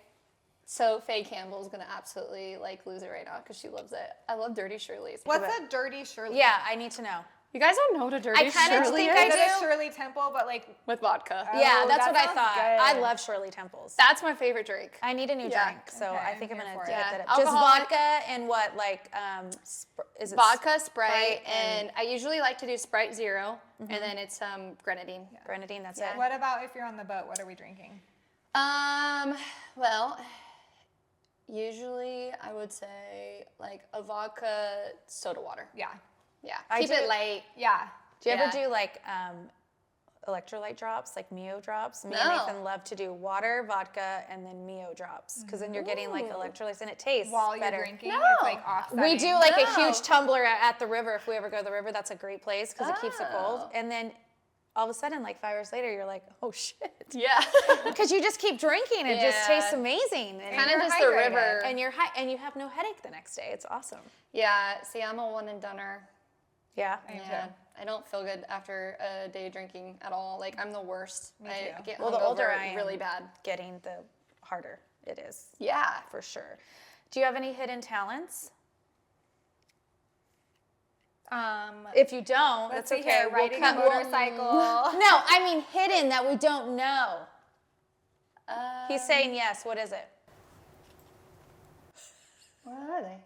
So Faye Campbell's gonna absolutely like lose it right now because she loves it. I love Dirty Shirley's. What's a dirty Shirley? Yeah, I need to know. You guys don't know what a Dirty I kinda Shirley think is? I Is it a do. Shirley Temple, but like With vodka. Yeah, Oh, that's that what I sounds thought. good. I love Shirley Temples. That's my favorite drink. I need a new Yeah. drink, so Okay, I think I'm I'm gonna here for hit it. that Yeah. up. Just Alcoholic- vodka and what, like, is it Vodka, Sprite, Sprite, and I usually like to do Sprite Zero, and then it's grenadine. grenadine? That's Yeah. it. what about if you're on the boat? What are we drinking? Well, usually I would say like a vodka soda water. Yeah. Yeah, I keep do- it light. Yeah. Do you Yeah. ever do like electrolyte drops, like Mio drops? Me No. and Nathan love to do water, vodka, and then Mio drops, because then you're getting like electrolytes and it tastes While you're better. drinking, No. it's like offsetting. We do like a No. huge tumbler at the river. If we ever go to the river, that's a great place because it keeps it cold. Oh. And then all of a sudden, like 5 hours later, you're like, oh shit. Yeah, Because you just keep drinking. It just Yeah. tastes amazing. And, kind of you're just the hydrated. river. and you're and you have no headache the next day. It's awesome. Yeah, see, I'm a one and doneer. Yeah. Me Yeah, too. I don't feel good after a day drinking at all. Like I'm the worst. I too. get Well, the older hungover I am, really bad. getting the harder it is, Yeah. for sure. Do you have any hidden talents? If you don't, Let's that's see okay. here. Riding a we'll- motorcycle. No, I mean hidden that we don't know. He's Um, saying yes. What is it? Where are they?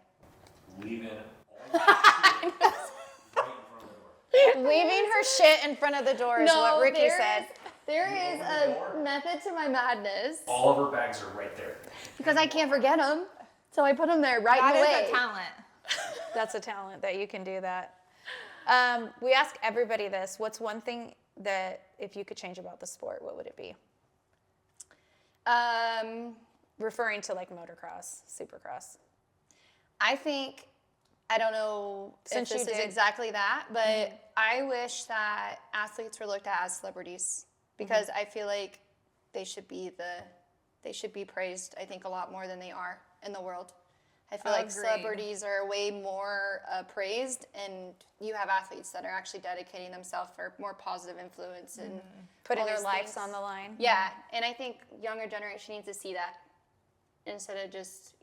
Leaving all that shit right in front of the door. Leaving her shit in front of the door is what Ricky said. There is a method to my madness All of her bags are right there. because I can't forget them. So I put them there right That in the is way. a talent. That's a talent that you can do that. We ask everybody this. What's one thing that if you could change about the sport, what would it be? Referring to like motocross, supercross. I think, I don't know Since if you this is did- exactly that, but I wish that athletes were looked at as celebrities because I feel like they should be the they should be praised, I think, a lot more than they are in the world. I feel like Agreed. celebrities are way more praised, and you have athletes that are actually dedicating themselves for more positive influence and Putting all their these lives things. on the line. Yeah, and I think younger generation needs to see that instead of just,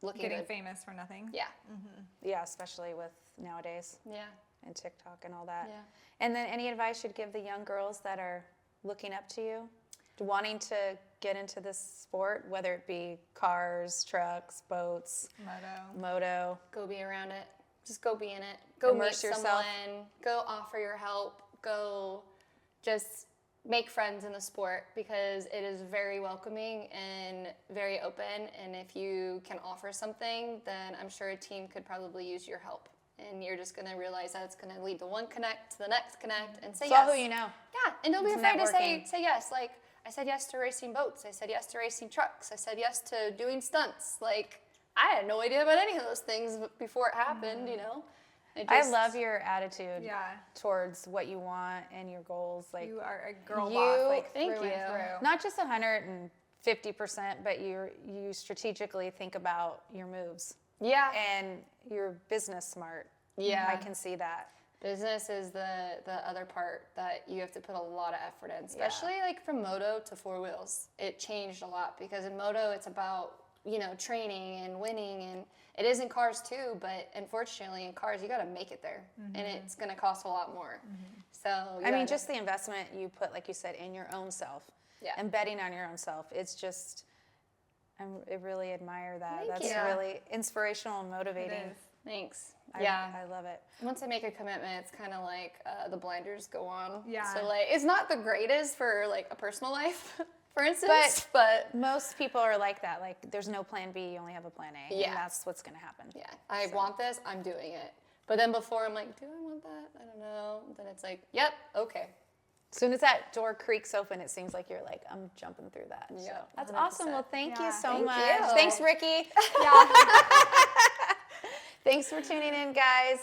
looking Getting good. famous for nothing. Yeah, Yeah, especially with nowadays yeah, and TikTok and all that. yeah. And then any advice you'd give the young girls that are looking up to you, wanting to get into this sport, whether it be cars, trucks, boats, moto? Go be around it. Just go be in it. Go Immerse meet yourself. someone. Go offer your help. Go just make friends in the sport because it is very welcoming and very open. And if you can offer something, then I'm sure a team could probably use your help. And you're just going to realize that it's going to lead to one connect to the next connect and say It's yes. all who you know. Yeah, and don't be It's afraid to networking. say yes. Like, I said yes to racing boats. I said yes to racing trucks. I said yes to doing stunts. Like, I had no idea about any of those things before it happened, I love your attitude Yeah. towards what you want and your goals. Like, You are a girl You- boss, like Thank through you. and through. not just 150%, but you strategically think about your moves Yeah. and you're business smart. Yeah. I can see that. Business is the other part that you have to put a lot of effort in, especially like from moto to four wheels. It changed a lot because in moto it's about, training and winning, and it is in cars too, but unfortunately in cars you got to make it there and it's going to cost a lot more. So I mean, just the investment you put, like you said, in your own self, Yeah. and betting on your own self. It's just, I really admire that. Thank That's you. really inspirational and It motivating. is. Thanks. I love it. Once I make a commitment, it's kind of like the blinders go on. Yeah. So like, it's not the greatest for like a personal life, for instance, but Most people are like that. Like, there's no plan B, you only have a plan A. Yeah. And that's what's going to happen. yeah, I want this, I'm doing it. But then before I'm like, do I want that? I don't know. Then it's like, yep, okay. As soon as that door creaks open, it seems like you're like, I'm jumping through that. Yeah, So that's 100%. awesome. Well, thank you Yeah. so Thank much. you. Thanks, Ricky. Yeah. Thanks for tuning in, guys.